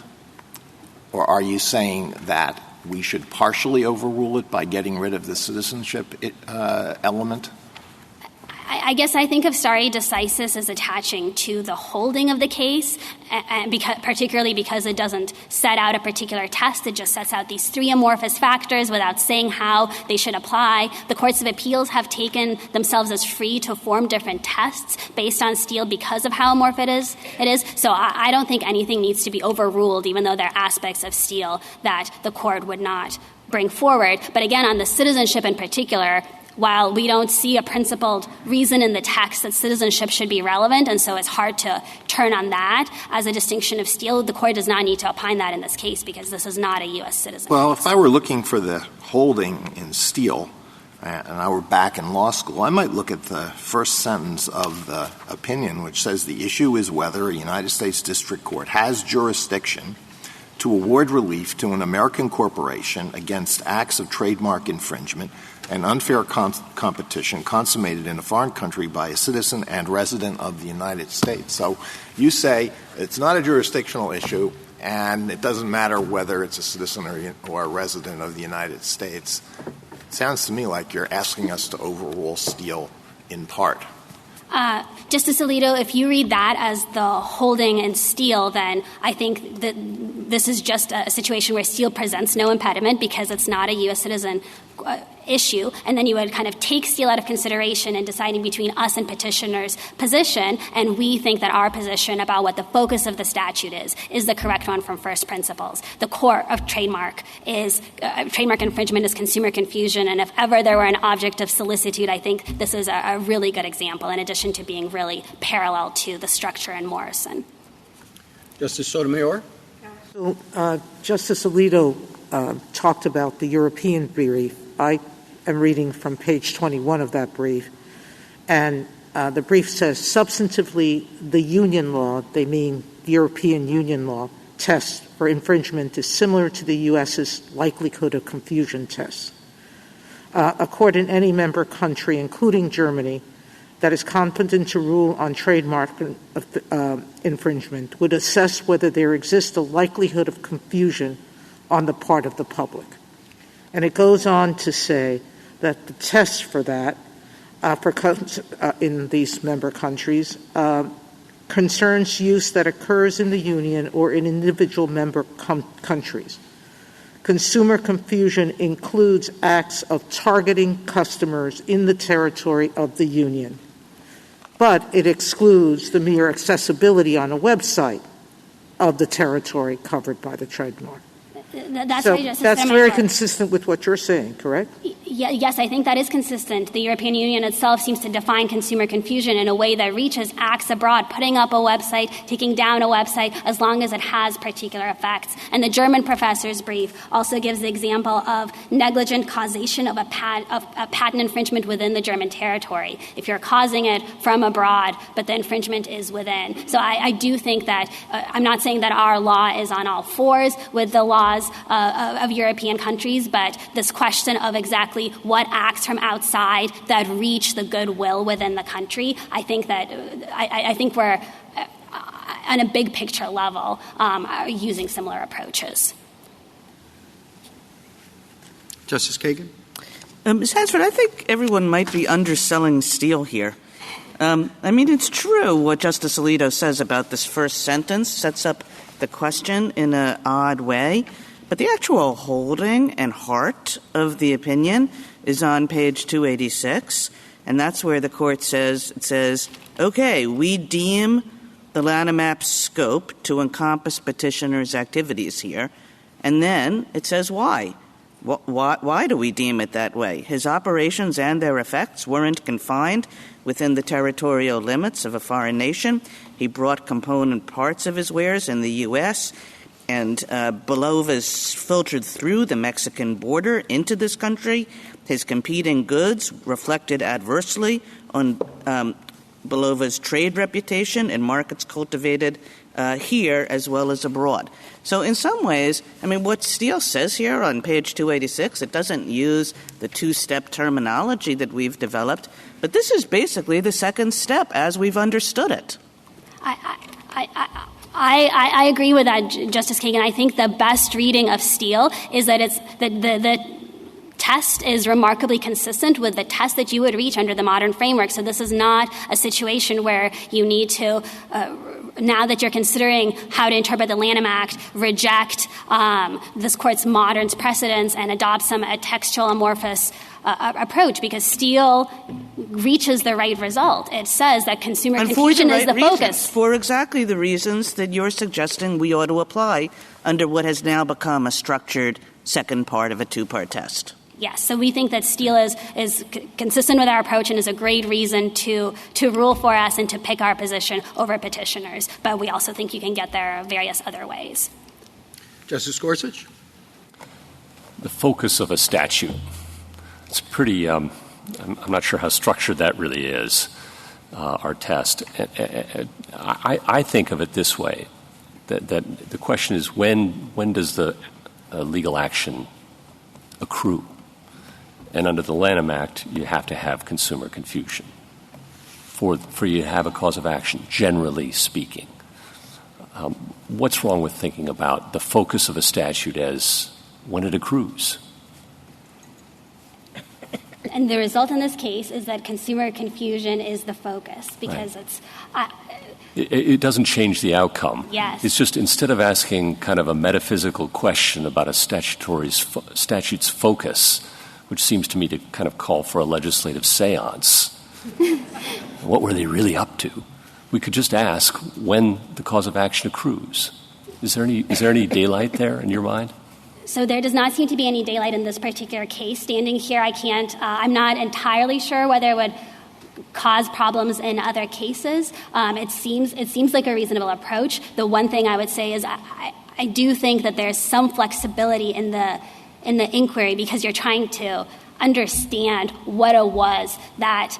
or are you saying that we should partially overrule it by getting rid of the citizenship element? I guess I think of stare decisis as attaching to the holding of the case, and particularly because it doesn't set out a particular test. It just sets out these three amorphous factors without saying how they should apply. The courts of appeals have taken themselves as free to form different tests based on Steele because of how amorphous it is. So I don't think anything needs to be overruled, even though there are aspects of Steele that the court would not bring forward. But again, on the citizenship in particular, while we don't see a principled reason in the text that citizenship should be relevant, and so it's hard to turn on that as a distinction of Steele, the court does not need to opine that in this case because this is not a U.S. citizen. Well, if I were looking for the holding in Steele and I were back in law school, I might look at the first sentence of the opinion, which says the issue is whether a United States district court has jurisdiction to award relief to an American corporation against acts of trademark infringement and unfair competition consummated in a foreign country by a citizen and resident of the United States. So you say it's not a jurisdictional issue, and it doesn't matter whether it's a citizen or a resident of the United States. It sounds to me like you're asking us to overrule Steele in part. Justice Alito, if you read that as the holding in Steele, then I think that this is just a situation where Steele presents no impediment because it's not a U.S. citizen issue, and then you would kind of take Steele out of consideration in deciding between us and petitioner's position, and we think that our position about what the focus of the statute is the correct one from first principles. The core of trademark infringement is consumer confusion, and if ever there were an object of solicitude, I think this is a really good example, in addition to being really parallel to the structure in Morrison. Justice Sotomayor? So, Justice Alito talked about the European brief. I am reading from page 21 of that brief, and the brief says, substantively, the union law, they mean the European Union law, test for infringement is similar to the U.S.'s likelihood of confusion test. A court in any member country, including Germany, that is competent to rule on trademark infringement would assess whether there exists a likelihood of confusion on the part of the public. And it goes on to say that the test for that in these member countries concerns use that occurs in the Union or in individual member countries. Consumer confusion includes acts of targeting customers in the territory of the Union, but it excludes the mere accessibility on a website of the territory covered by the trademark. That's so right, Justice that's Sotomayor. very consistent with what you're saying, correct? Yes, I think that is consistent. The European Union itself seems to define consumer confusion in a way that reaches acts abroad, putting up a website, taking down a website, as long as it has particular effects. And the German professor's brief also gives the example of negligent causation of a patent infringement within the German territory. If you're causing it from abroad, but the infringement is within. So I do think that I'm not saying that our law is on all fours with the laws of European countries, but this question of exactly what acts from outside that reach the goodwill within the country, I think that I think we're on a big picture level using similar approaches. Justice Kagan? Ms. Hansford, I think everyone might be underselling Steele here. I mean, it's true what Justice Alito says about this first sentence sets up the question in an odd way. But the actual holding and heart of the opinion is on page 286, and that's where the court says, okay, we deem the Lanham Act scope to encompass petitioner's activities here, and then it says why. Why do we deem it that way? His operations and their effects weren't confined within the territorial limits of a foreign nation. He brought component parts of his wares in the U.S., and Belova's filtered through the Mexican border into this country. His competing goods reflected adversely on Belova's trade reputation in markets cultivated here as well as abroad. So in some ways, I mean, what Steele says here on page 286, it doesn't use the two-step terminology that we've developed, but this is basically the second step as we've understood it. I agree with that, Justice Kagan. I think the best reading of Steele is that it's the test is remarkably consistent with the test that you would reach under the modern framework. So this is not a situation where you need to, now that you're considering how to interpret the Lanham Act, reject this court's modern precedents and adopt some textual amorphous approach, because Steele reaches the right result. It says that consumer confusion is the focus. For exactly the reasons that you're suggesting we ought to apply under what has now become a structured second part of a two-part test. Yes, so we think that Steele is consistent with our approach and is a great reason to rule for us and to pick our position over petitioners. But we also think you can get there various other ways. Justice Gorsuch? The focus of a statute. It's pretty, I'm not sure how structured that really is, our test. I think of it this way, that the question is when does the legal action accrue? And under the Lanham Act, you have to have consumer confusion for you to have a cause of action, generally speaking. what's wrong with thinking about the focus of a statute as when it accrues? And the result in this case is that consumer confusion is the focus because It doesn't change the outcome. Yes. It's just instead of asking kind of a metaphysical question about a statute's focus, which seems to me to kind of call for a legislative seance, what were they really up to? We could just ask when the cause of action accrues. Is there any daylight there in your mind? So there does not seem to be any daylight in this particular case. Standing here, I'm not entirely sure whether it would cause problems in other cases. It seems like a reasonable approach. The one thing I would say is I do think that there's some flexibility in the inquiry because you're trying to understand what it was that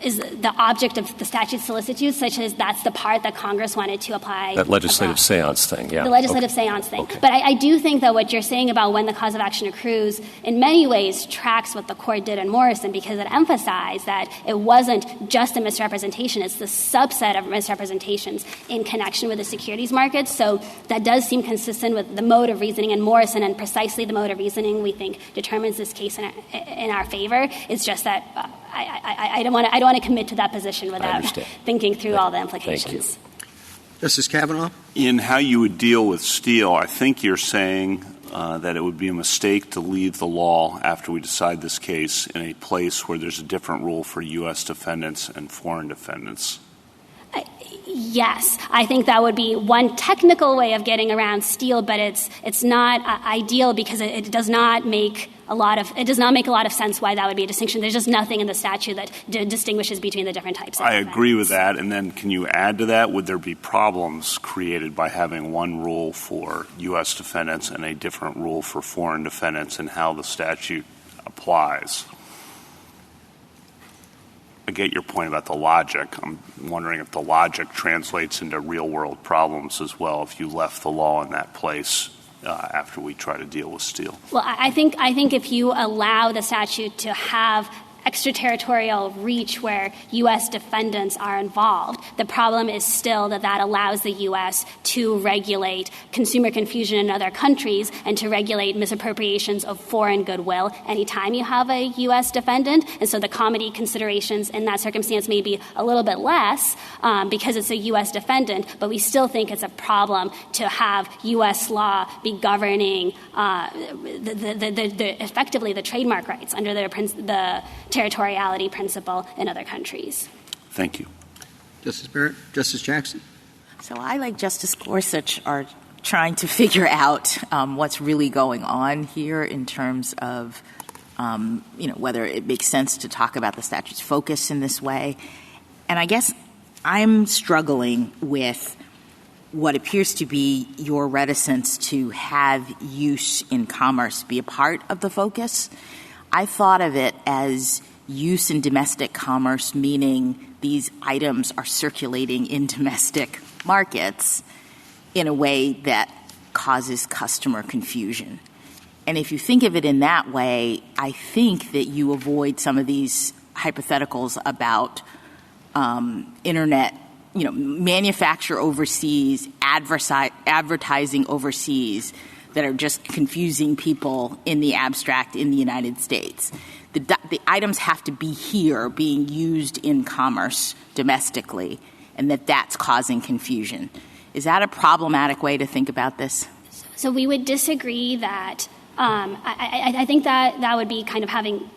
is the object of the statute's solicitude, such as that's the part that Congress wanted to apply. That legislative seance thing, yeah. The legislative seance thing. Okay. But I do think that what you're saying about when the cause of action accrues in many ways tracks what the court did in Morrison because it emphasized that it wasn't just a misrepresentation. It's the subset of misrepresentations in connection with the securities markets. So that does seem consistent with the mode of reasoning in Morrison, and precisely the mode of reasoning we think determines this case in our favor. It's just that I don't want to commit to that position without thinking through all the implications. Thank you. Justice Kavanaugh? In how you would deal with Steele, I think you're saying that it would be a mistake to leave the law after we decide this case in a place where there's a different rule for U.S. defendants and foreign defendants. Yes, I think that would be one technical way of getting around Steele, but it's not ideal because it does not make a lot of sense why that would be a distinction. There's just nothing in the statute that distinguishes between the different types of I agree with that. And then can you add to that, would there be problems created by having one rule for U.S. defendants and a different rule for foreign defendants and how the statute applies? I get your point about the logic. I'm wondering if the logic translates into real-world problems as well if you left the law in that place after we try to deal with Steele. Well, I think if you allow the statute to have extraterritorial reach where U.S. defendants are involved, the problem is still that allows the U.S. to regulate consumer confusion in other countries and to regulate misappropriations of foreign goodwill anytime you have a U.S. defendant. And so the comity considerations in that circumstance may be a little bit less because it's a U.S. defendant, but we still think it's a problem to have U.S. law be governing effectively the trademark rights under the territoriality principle in other countries. Thank you. Justice Barrett? Justice Jackson? So I, like Justice Gorsuch, are trying to figure out what's really going on here in terms of, whether it makes sense to talk about the statute's focus in this way. And I guess I'm struggling with what appears to be your reticence to have use in commerce be a part of the focus. I thought of it as use in domestic commerce, meaning these items are circulating in domestic markets in a way that causes customer confusion. And if you think of it in that way, I think that you avoid some of these hypotheticals about Internet, manufacture overseas, advertising overseas, that are just confusing people in the abstract in the United States. The items have to be here being used in commerce domestically, and that's causing confusion. Is that a problematic way to think about this? So we would disagree that I think that would be kind of having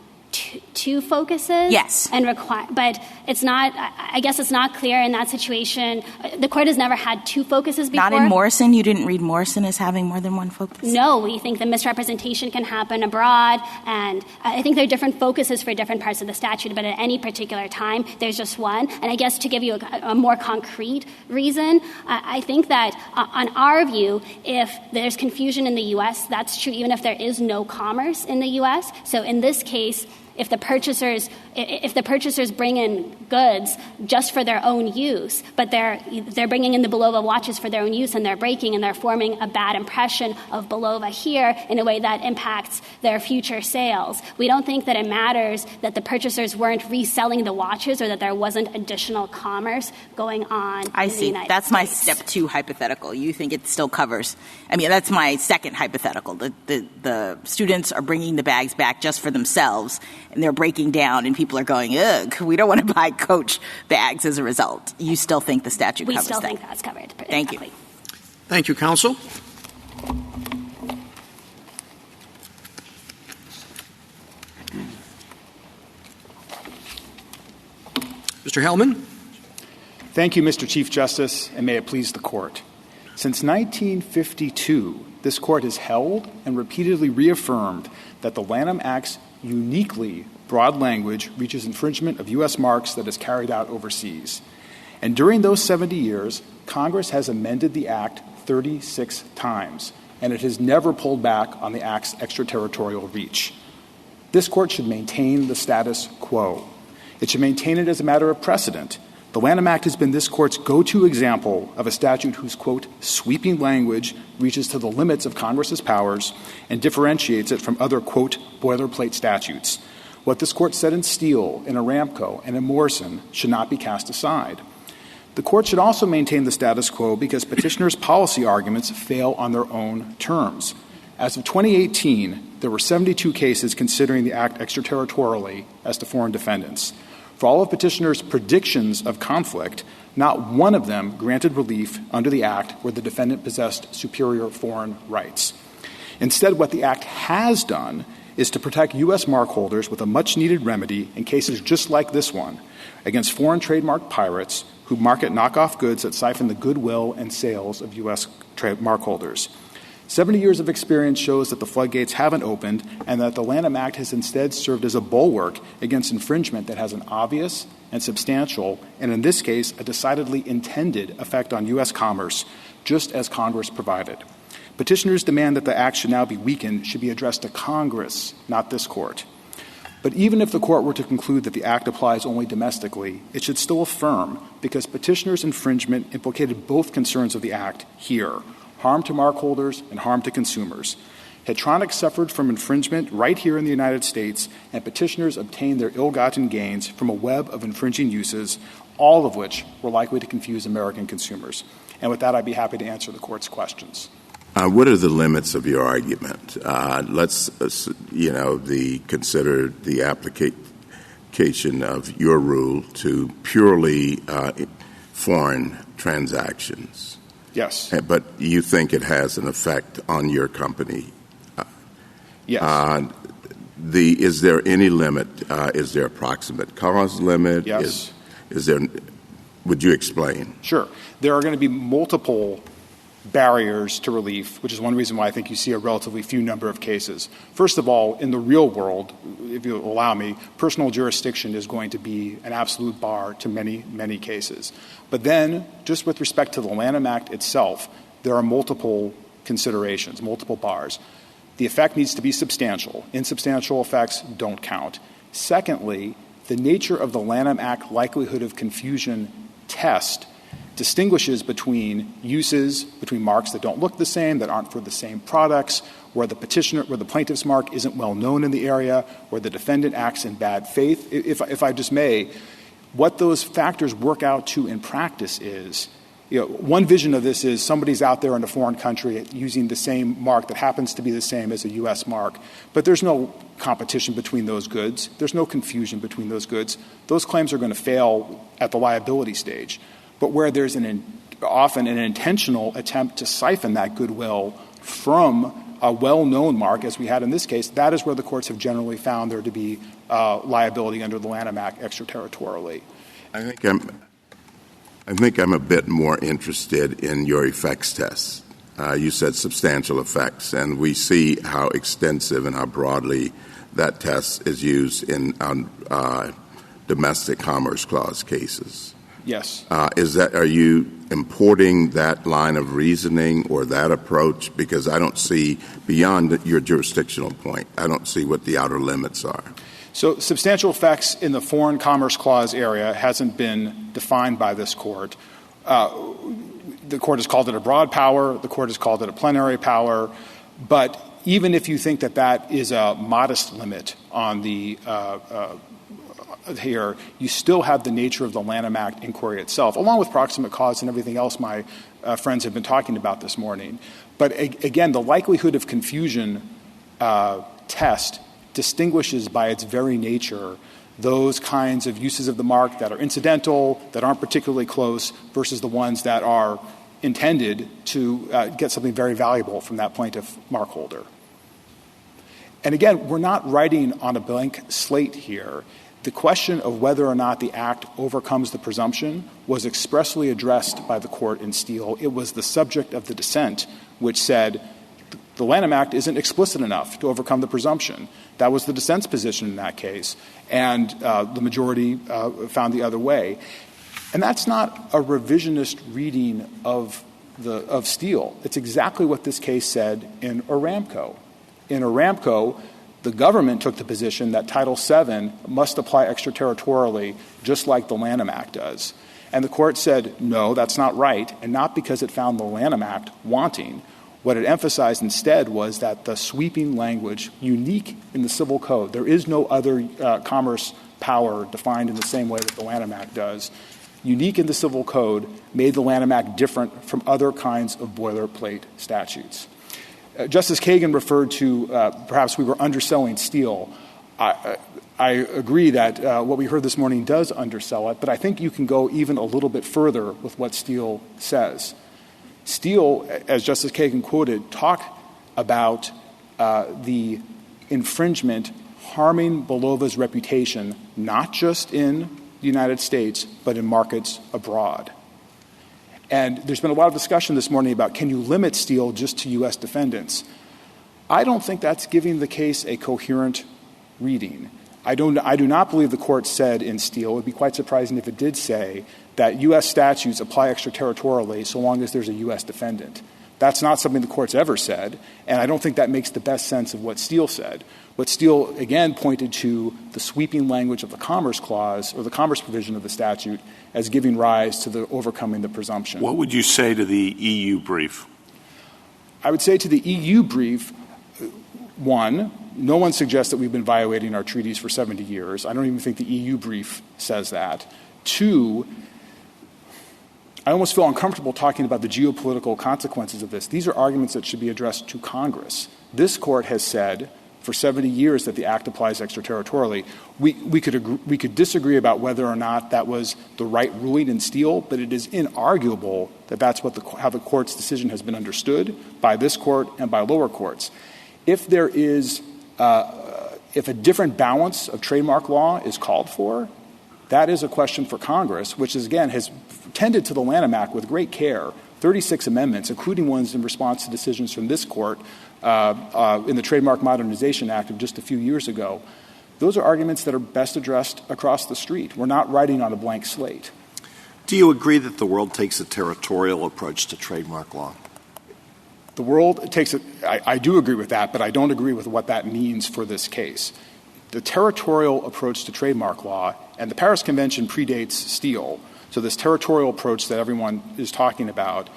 two focuses. Yes. But it's not, I guess it's not clear in that situation. The court has never had two focuses before. Not in Morrison? You didn't read Morrison as having more than one focus? No, we think the misrepresentation can happen abroad, and I think there are different focuses for different parts of the statute, but at any particular time, there's just one. And I guess to give you a more concrete reason, I think that on our view, if there's confusion in the U.S., that's true even if there is no commerce in the U.S. So in this case, if the purchasers bring in goods just for their own use, but they're bringing in the Bulova watches for their own use and they're breaking and they're forming a bad impression of Bulova here in a way that impacts their future sales. We don't think that it matters that the purchasers weren't reselling the watches or that there wasn't additional commerce going on I in see. the United That's my States. step 2 hypothetical. You think it still covers. I mean, that's my second hypothetical. The students are bringing the bags back just for themselves, and they're breaking down, and people are going, ugh, we don't want to buy Coach bags as a result. You still think the statute We covers still that? think that's covered. Thank you. Thank you, counsel. Mr. Hellman. Thank you, Mr. Chief Justice, and may it please the Court. Since 1952, this Court has held and repeatedly reaffirmed that the Lanham Act's uniquely broad language reaches infringement of U.S. marks that is carried out overseas. And during those 70 years, Congress has amended the Act 36 times, and it has never pulled back on the Act's extraterritorial reach. This Court should maintain the status quo. It should maintain it as a matter of precedent. The Lanham Act has been this Court's go-to example of a statute whose, quote, sweeping language reaches to the limits of Congress's powers and differentiates it from other, quote, boilerplate statutes. What this Court said in Steele, in Aramco, and in Morrison should not be cast aside. The Court should also maintain the status quo because petitioners' policy arguments fail on their own terms. As of 2018, there were 72 cases considering the Act extraterritorially as to foreign defendants. For all of petitioners' predictions of conflict, not one of them granted relief under the Act where the defendant possessed superior foreign rights. Instead, what the Act has done is to protect U.S. mark holders with a much-needed remedy in cases just like this one against foreign trademark pirates who market knockoff goods that siphon the goodwill and sales of U.S. mark holders. 70 years of experience shows that the floodgates haven't opened and that the Lanham Act has instead served as a bulwark against infringement that has an obvious and substantial, and in this case, a decidedly intended effect on U.S. commerce, just as Congress provided. Petitioners' demand that the Act should now be weakened should be addressed to Congress, not this Court. But even if the Court were to conclude that the Act applies only domestically, it should still affirm because petitioners' infringement implicated both concerns of the Act here, harm to mark holders and harm to consumers. Hetronic suffered from infringement right here in the United States, and petitioners obtained their ill-gotten gains from a web of infringing uses, all of which were likely to confuse American consumers. And with that, I'd be happy to answer the Court's questions. What are the limits of your argument? Let's, consider the application of your rule to purely foreign transactions. Yes. But you think it has an effect on your company? Yes. Is there any limit? Is there approximate cause limit? Yes. Is there? Would you explain? Sure. There are going to be multiple barriers to relief, which is one reason why I think you see a relatively few number of cases. First of all, in the real world, if you allow me, personal jurisdiction is going to be an absolute bar to many, many cases. But then, just with respect to the Lanham Act itself, there are multiple considerations, multiple bars. The effect needs to be substantial. Insubstantial effects don't count. Secondly, the nature of the Lanham Act likelihood of confusion test distinguishes between uses, between marks that don't look the same, that aren't for the same products, where the plaintiff's mark isn't well known in the area, where the defendant acts in bad faith. If I just may, what those factors work out to in practice is, one vision of this is somebody's out there in a foreign country using the same mark that happens to be the same as a U.S. mark, but there's no competition between those goods. There's no confusion between those goods. Those claims are going to fail at the liability stage. But where there's often an intentional attempt to siphon that goodwill from a well-known mark, as we had in this case, that is where the courts have generally found there to be liability under the Lanham Act extraterritorially. I think I'm a bit more interested in your effects tests. You said substantial effects, and we see how extensive and how broadly that test is used in domestic commerce clause cases. Yes. Are you importing that line of reasoning or that approach? Because I don't see, beyond your jurisdictional point, I don't see what the outer limits are. So substantial effects in the Foreign Commerce Clause area hasn't been defined by this court. The court has called it a broad power. The court has called it a plenary power. But even if you think that that is a modest limit on the here, you still have the nature of the Lanham Act inquiry itself, along with proximate cause and everything else my friends have been talking about this morning. But again, the likelihood of confusion test distinguishes by its very nature those kinds of uses of the mark that are incidental, that aren't particularly close, versus the ones that are intended to get something very valuable from that plaintiff mark holder. And again, we're not writing on a blank slate here. The question of whether or not the Act overcomes the presumption was expressly addressed by the court in Steele. It was the subject of the dissent, which said the Lanham Act isn't explicit enough to overcome the presumption. That was the dissent's position in that case, and the majority found the other way. And that's not a revisionist reading of Steele. It's exactly what this case said in Aramco. In Aramco, the government took the position that Title VII must apply extraterritorially just like the Lanham Act does. And the court said, no, that's not right, and not because it found the Lanham Act wanting. What it emphasized instead was that the sweeping language, unique in the Civil Code, there is no other commerce power defined in the same way that the Lanham Act does, unique in the Civil Code, made the Lanham Act different from other kinds of boilerplate statutes. Justice Kagan referred to perhaps we were underselling Steele. I agree that what we heard this morning does undersell it, but I think you can go even a little bit further with what Steele says. Steele, as Justice Kagan quoted, talked about the infringement harming Belova's reputation, not just in the United States, but in markets abroad. And there's been a lot of discussion this morning about can you limit Steele just to U.S. defendants. I don't think that's giving the case a coherent reading. I do not believe the court said in Steele, it would be quite surprising if it did say, that U.S. statutes apply extraterritorially so long as there's a U.S. defendant. That's not something the court's ever said, and I don't think that makes the best sense of what Steele said. What Steele, again, pointed to the sweeping language of the Commerce Clause or the Commerce provision of the statute as giving rise to the overcoming the presumption. What would you say to the EU brief? I would say to the EU brief, one, no one suggests that we've been violating our treaties for 70 years. I don't even think the EU brief says that. Two, I almost feel uncomfortable talking about the geopolitical consequences of this. These are arguments that should be addressed to Congress. This court has said for 70 years that the Act applies extraterritorially. We could disagree about whether or not that was the right ruling in Steele, but it is inarguable that that's how the court's decision has been understood by this court and by lower courts. If there is if a different balance of trademark law is called for, that is a question for Congress, which is, again, has tended to the Lanham Act with great care, 36 amendments, including ones in response to decisions from this court in the Trademark Modernization Act of just a few years ago. Those are arguments that are best addressed across the street. We're not writing on a blank slate. Do you agree that the world takes a territorial approach to trademark law? The world takes I do agree with that, but I don't agree with what that means for this case. The territorial approach to trademark law, and the Paris Convention predates Steele, so this territorial approach that everyone is talking about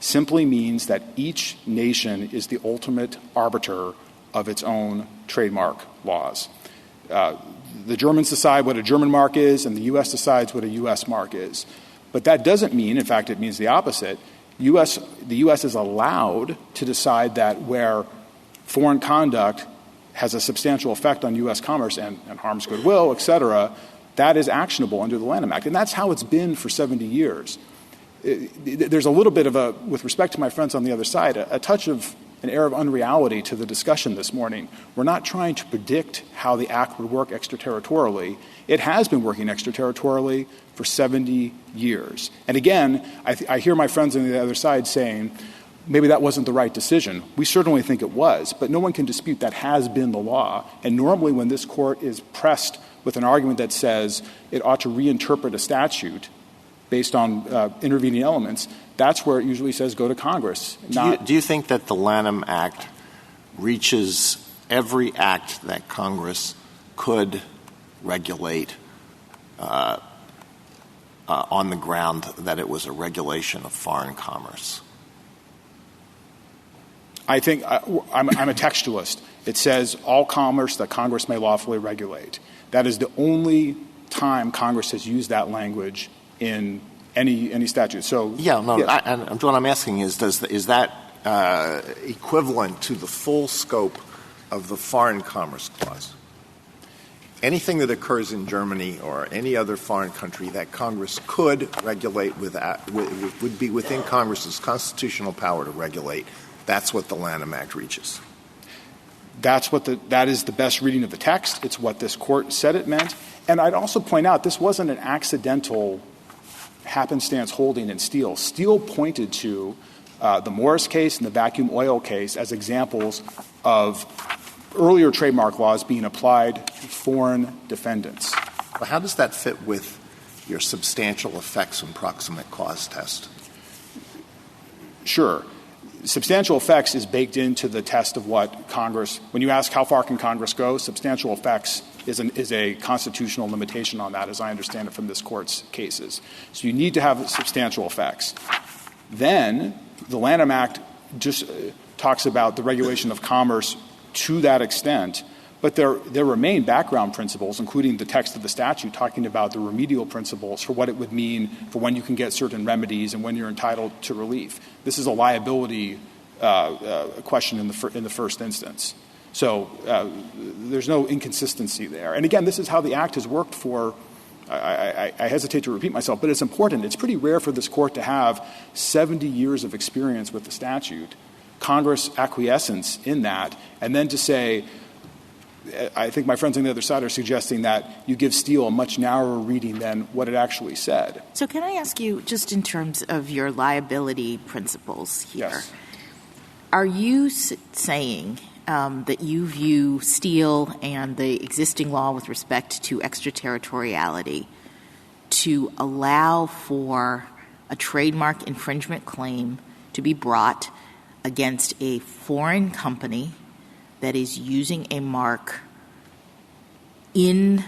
simply means that each nation is the ultimate arbiter of its own trademark laws. The Germans decide what a German mark is, and the U.S. decides what a U.S. mark is. But that doesn't mean, in fact, it means the opposite. The U.S. is allowed to decide that where foreign conduct has a substantial effect on U.S. commerce and harms goodwill, et cetera, that is actionable under the Lanham Act. And that's how it's been for 70 years. There's a little bit of with respect to my friends on the other side, a touch of an air of unreality to the discussion this morning. We're not trying to predict how the Act would work extraterritorially. It has been working extraterritorially for 70 years. And again, I hear my friends on the other side saying, maybe that wasn't the right decision. We certainly think it was, but no one can dispute that has been the law. And normally when this court is pressed with an argument that says it ought to reinterpret a statute based on intervening elements, that's where it usually says go to Congress. Do you think that the Lanham Act reaches every act that Congress could regulate on the ground that it was a regulation of foreign commerce? I think I'm a textualist. It says all commerce that Congress may lawfully regulate. That is the only time Congress has used that language in any statute. So what I'm asking is that equivalent to the full scope of the Foreign Commerce Clause? Anything that occurs in Germany or any other foreign country that Congress could regulate would be within Congress's constitutional power to regulate. That's what the Lanham Act reaches. That is the best reading of the text. It's what this court said it meant. And I'd also point out this wasn't an accidental happenstance holding in Steele. Steele pointed to the Morris case and the vacuum oil case as examples of earlier trademark laws being applied to foreign defendants. Well, how does that fit with your substantial effects and proximate cause test? Sure. Substantial effects is baked into the test of what Congress, when you ask how far can Congress go, substantial effects is a constitutional limitation on that, as I understand it from this court's cases. So you need to have substantial effects. Then the Lanham Act just talks about the regulation of commerce to that extent, but there remain background principles, including the text of the statute, talking about the remedial principles for what it would mean for when you can get certain remedies and when you're entitled to relief. This is a liability question in the first instance. So there's no inconsistency there. And again, this is how the Act has worked for, I hesitate to repeat myself, but it's important. It's pretty rare for this court to have 70 years of experience with the statute, Congress acquiescence in that, and then to say, I think my friends on the other side are suggesting that you give Steele a much narrower reading than what it actually said. So can I ask you, just in terms of your liability principles here, yes. Are you saying that you view Steele and the existing law with respect to extraterritoriality to allow for a trademark infringement claim to be brought against a foreign company that is using a mark in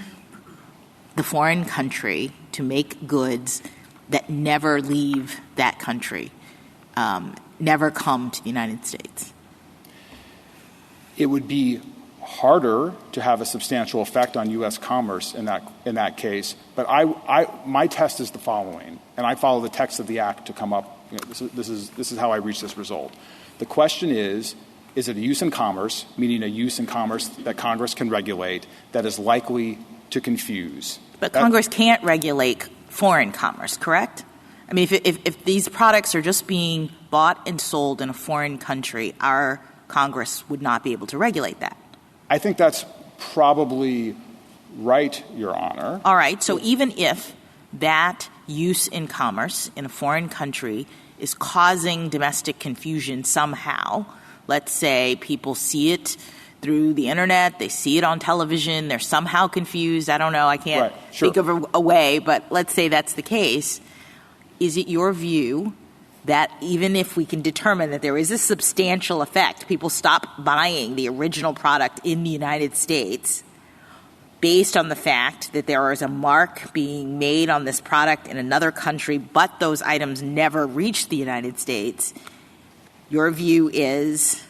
the foreign country to make goods that never leave that country, never come to the United States? It would be harder to have a substantial effect on U.S. commerce in that case. But my test is the following, and I follow the text of the Act to come up. This is how I reach this result. The question is it a use in commerce, meaning a use in commerce that Congress can regulate, that is likely to confuse? But Congress can't regulate foreign commerce, correct? I mean, if these products are just being bought and sold in a foreign country, our Congress would not be able to regulate that. I think that's probably right, Your Honor. All right. So even if that use in commerce in a foreign country is causing domestic confusion somehow, let's say people see it through the Internet, they see it on television, they're somehow confused. I don't know. I can't think of a way, but let's say that's the case. Is it your view that even if we can determine that there is a substantial effect, people stop buying the original product in the United States based on the fact that there is a mark being made on this product in another country, but those items never reach the United States, your view is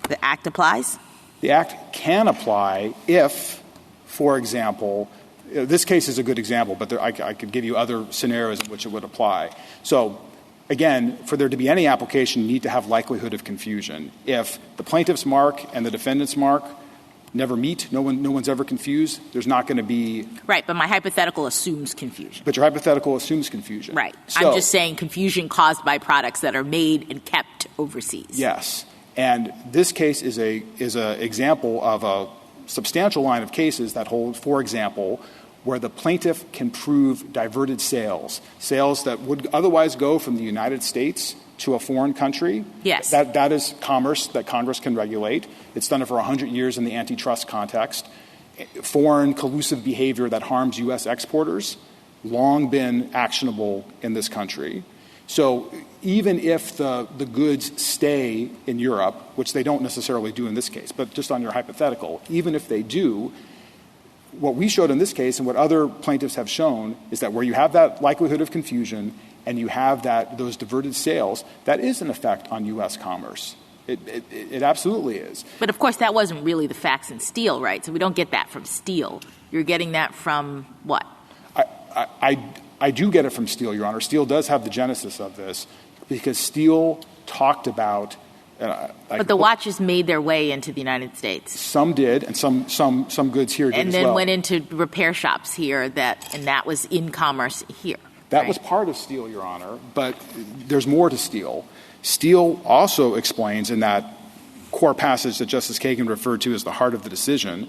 the Act applies? The Act can apply if, for example, this case is a good example, but I could give you other scenarios in which it would apply. So, again, for there to be any application, you need to have likelihood of confusion. If the plaintiff's mark and the defendant's mark never meet, no one's ever confused, there's not going to be... Right, but my hypothetical assumes confusion. But your hypothetical assumes confusion. Right. So, I'm just saying confusion caused by products that are made and kept overseas. Yes. And this case is a example of a substantial line of cases that hold, for example, where the plaintiff can prove diverted sales that would otherwise go from the United States to a foreign country. Yes. That is commerce that Congress can regulate. It's done it for 100 years in the antitrust context. Foreign collusive behavior that harms U.S. exporters, long been actionable in this country. So even if the goods stay in Europe, which they don't necessarily do in this case, but just on your hypothetical, even if they do, what we showed in this case and what other plaintiffs have shown is that where you have that likelihood of confusion and you have those diverted sales, that is an effect on U.S. commerce. It absolutely is. But, of course, that wasn't really the facts in Steele, right? So we don't get that from Steele. You're getting that from what? I do get it from Steele, Your Honor. Steele does have the genesis of this because Steele talked about but the watches made their way into the United States. Some did, and some goods here did and as then well. Went into repair shops here, and that was in commerce here. That was part of Steele, Your Honor, but there's more to Steele. Steele also explains in that core passage that Justice Kagan referred to as the heart of the decision,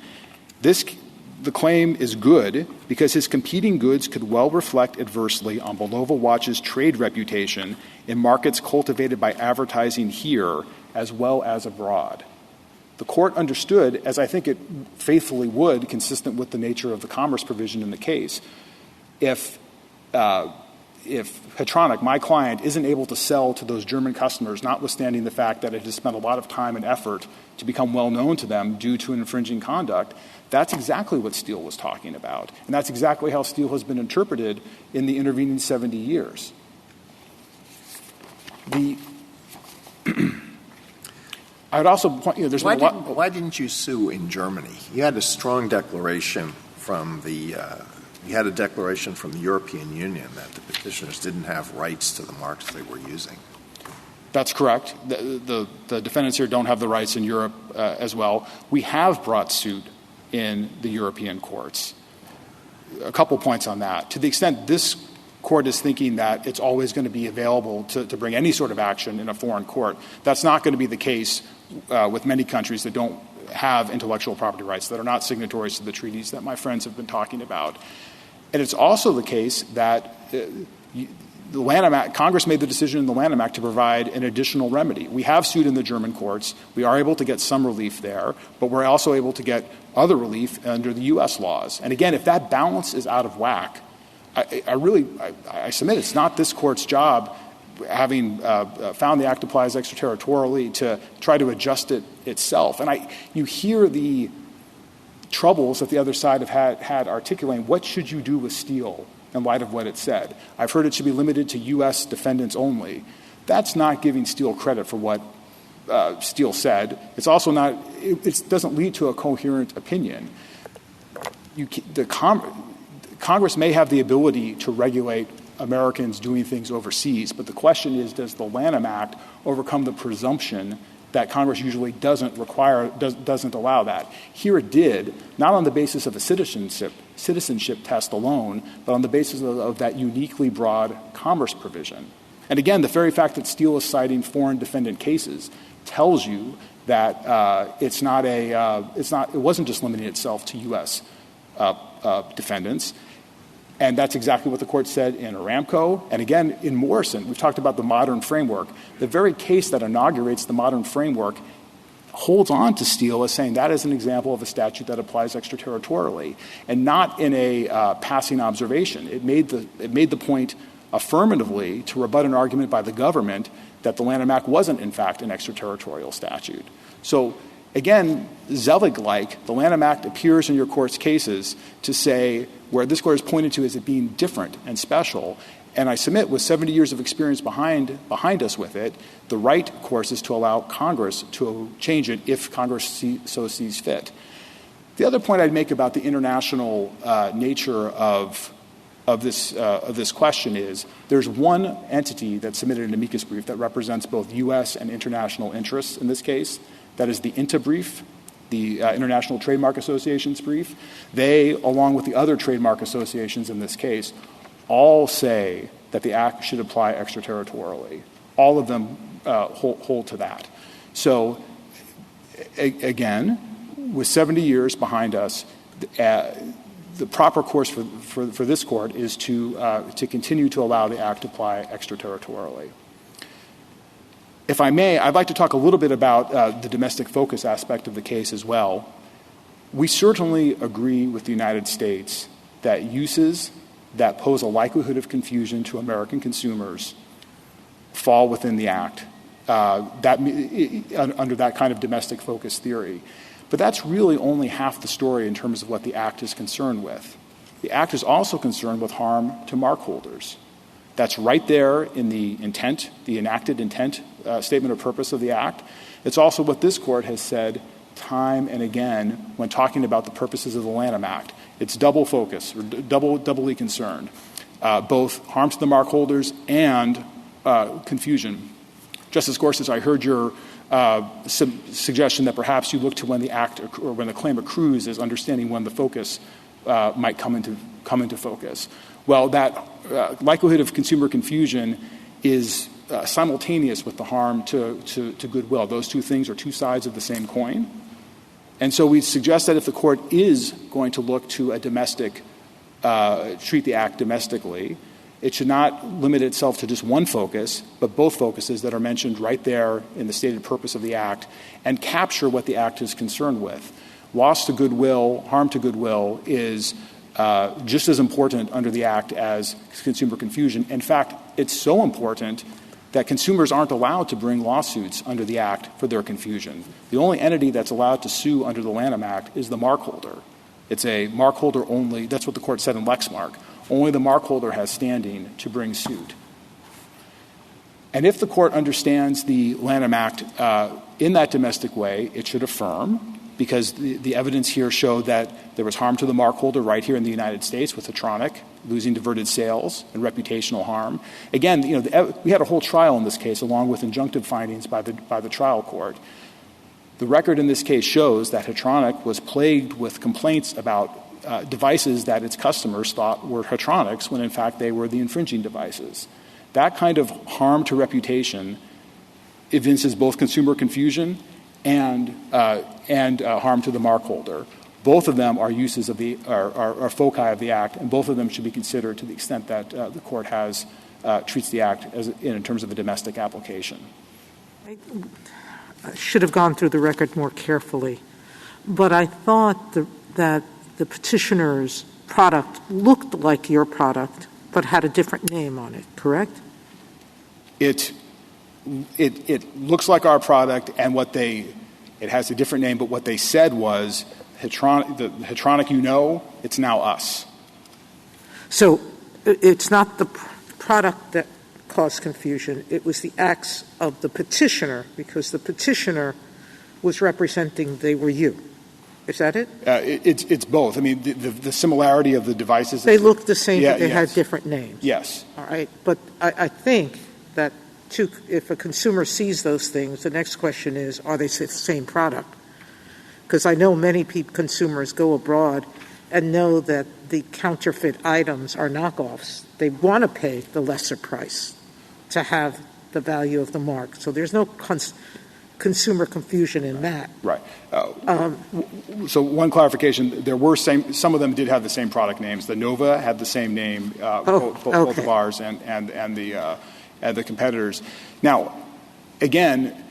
the claim is good because his competing goods could well reflect adversely on Bulova Watch's trade reputation in markets cultivated by advertising here as well as abroad. The court understood, as I think it faithfully would, consistent with the nature of the commerce provision in the case, if Hetronic, my client, isn't able to sell to those German customers, notwithstanding the fact that it has spent a lot of time and effort to become well known to them due to an infringing conduct, that's exactly what Steele was talking about. And that's exactly how Steele has been interpreted in the intervening 70 years. I would also point, there's been a lot. Why didn't you sue in Germany? You had a strong declaration from the European Union that the petitioners didn't have rights to the marks they were using. That's correct. The defendants here don't have the rights in Europe as well. We have brought suit in the European courts. A couple points on that. To the extent this court is thinking that it's always going to be available to bring any sort of action in a foreign court, that's not going to be the case with many countries that don't have intellectual property rights, that are not signatories to the treaties that my friends have been talking about. And it's also the case that the Lanham Act, Congress made the decision in the Lanham Act to provide an additional remedy. We have sued in the German courts. We are able to get some relief there, but we're also able to get other relief under the U.S. laws. And again, if that balance is out of whack, I submit it's not this court's job, having found the act applies extraterritorially, to try to adjust it itself. And you hear the troubles that the other side have had articulating. What should you do with Steele in light of what it said? I've heard it should be limited to U.S. defendants only. That's not giving Steele credit for what Steele said. It's also not – it doesn't lead to a coherent opinion. Congress may have the ability to regulate Americans doing things overseas, but the question is, does the Lanham Act overcome the presumption that Congress usually doesn't allow that? Here it did, not on the basis of a citizenship test alone, but on the basis of that uniquely broad commerce provision. And again, the very fact that Steele is citing foreign defendant cases tells you that it wasn't just limiting itself to U.S. defendants. And that's exactly what the court said in Aramco. And again, in Morrison, we've talked about the modern framework. The very case that inaugurates the modern framework holds on to Steele as saying that is an example of a statute that applies extraterritorially, and not in a passing observation. It made the point affirmatively to rebut an argument by the government that the Lanham Act wasn't, in fact, an extraterritorial statute. So again, Zelig-like, the Lanham Act appears in your court's cases to say where this court is pointed to as it being different and special. And I submit, with 70 years of experience behind us with it, the right course is to allow Congress to change it if Congress so sees fit. The other point I'd make about the international nature of this question is there's one entity that submitted an amicus brief that represents both U.S. and international interests in this case. That is the Int'l brief, the International Trademark Association's brief. They, along with the other trademark associations in this case, all say that the Act should apply extraterritorially. All of them hold to that. So, again, with 70 years behind us, the proper course for this court is to continue to allow the Act to apply extraterritorially. If I may, I'd like to talk a little bit about the domestic focus aspect of the case as well. We certainly agree with the United States that uses that pose a likelihood of confusion to American consumers fall within the Act under that kind of domestic focus theory. But that's really only half the story in terms of what the Act is concerned with. The Act is also concerned with harm to mark holders. That's right there in the intent, the enacted intent statement of purpose of the Act. It's also what this Court has said time and again when talking about the purposes of the Lanham Act. It's double focus, or doubly concerned, both harm to the mark holders and confusion. Justice Gorsuch, I heard your suggestion that perhaps you look to when the Act or when the claim accrues as understanding when the focus might come into focus. Well, that likelihood of consumer confusion is simultaneous with the harm to goodwill. Those two things are two sides of the same coin. And so we suggest that if the Court is going to look to a domestic, treat the Act domestically, it should not limit itself to just one focus, but both focuses that are mentioned right there in the stated purpose of the Act and capture what the Act is concerned with. Loss to goodwill, harm to goodwill is just as important under the Act as consumer confusion. In fact, it's so important that consumers aren't allowed to bring lawsuits under the Act for their confusion. The only entity that's allowed to sue under the Lanham Act is the mark holder. It's a mark holder only. That's what the Court said in Lexmark. Only the mark holder has standing to bring suit. And if the Court understands the Lanham Act in that domestic way, it should affirm, because the evidence here showed that there was harm to the mark holder right here in the United States with Hetronic, losing diverted sales and reputational harm. Again, we had a whole trial in this case along with injunctive findings by the trial court. The record in this case shows that Hetronic was plagued with complaints about devices that its customers thought were Hetronics when in fact they were the infringing devices. That kind of harm to reputation evinces both consumer confusion and harm to the mark holder. Both of them are uses of are foci of the Act, and both of them should be considered to the extent that the Court has treats the Act as in terms of a domestic application. I should have gone through the record more carefully, but I thought that the petitioner's product looked like your product but had a different name on it, correct? It looks like our product, and it has a different name, but what they said was the Hetronic it's now us. So it's not the product that caused confusion. It was the acts of the petitioner, because the petitioner was representing they were you. Is that it? It's both. I mean, the similarity of the devices. They looked the same, but they had different names. Yes. All right. But I think that if a consumer sees those things, the next question is, are they the same product? Because I know many consumers go abroad and know that the counterfeit items are knockoffs. They want to pay the lesser price to have the value of the mark. So there's no consumer confusion in that. Right. So one clarification, there were some of them did have the same product names. The Nova had the same name, both of ours and the competitors. Now, again,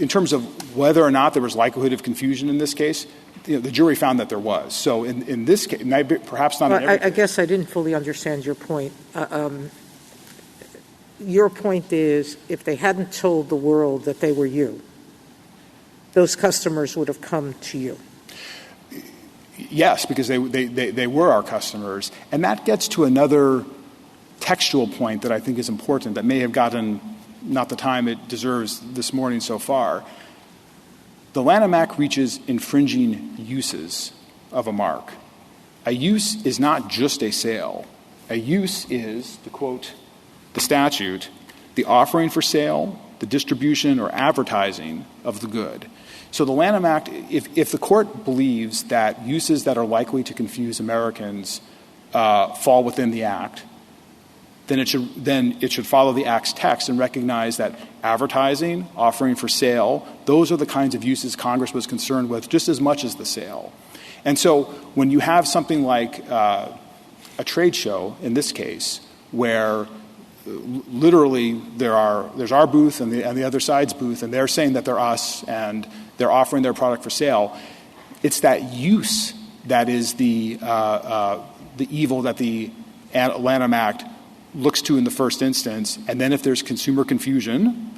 in terms of whether or not there was likelihood of confusion in this case, the jury found that there was. So in this case, perhaps not in every case. I guess I didn't fully understand your point. Your point is, if they hadn't told the world that they were you, those customers would have come to you. Yes, because they were our customers. And that gets to another textual point that I think is important that may have gotten not the time it deserves this morning so far. The Lanham Act reaches infringing uses of a mark. A use is not just a sale. A use is, to quote the statute, the offering for sale, the distribution or advertising of the good. So the Lanham Act, if the Court believes that uses that are likely to confuse Americans fall within the Act, then it should follow the Act's text and recognize that advertising, offering for sale, those are the kinds of uses Congress was concerned with just as much as the sale. And so when you have something like a trade show, in this case, where literally there's our booth and the other side's booth, and they're saying that they're us and they're offering their product for sale, it's that use that is the evil that the Lanham Act looks to in the first instance. And then if there's consumer confusion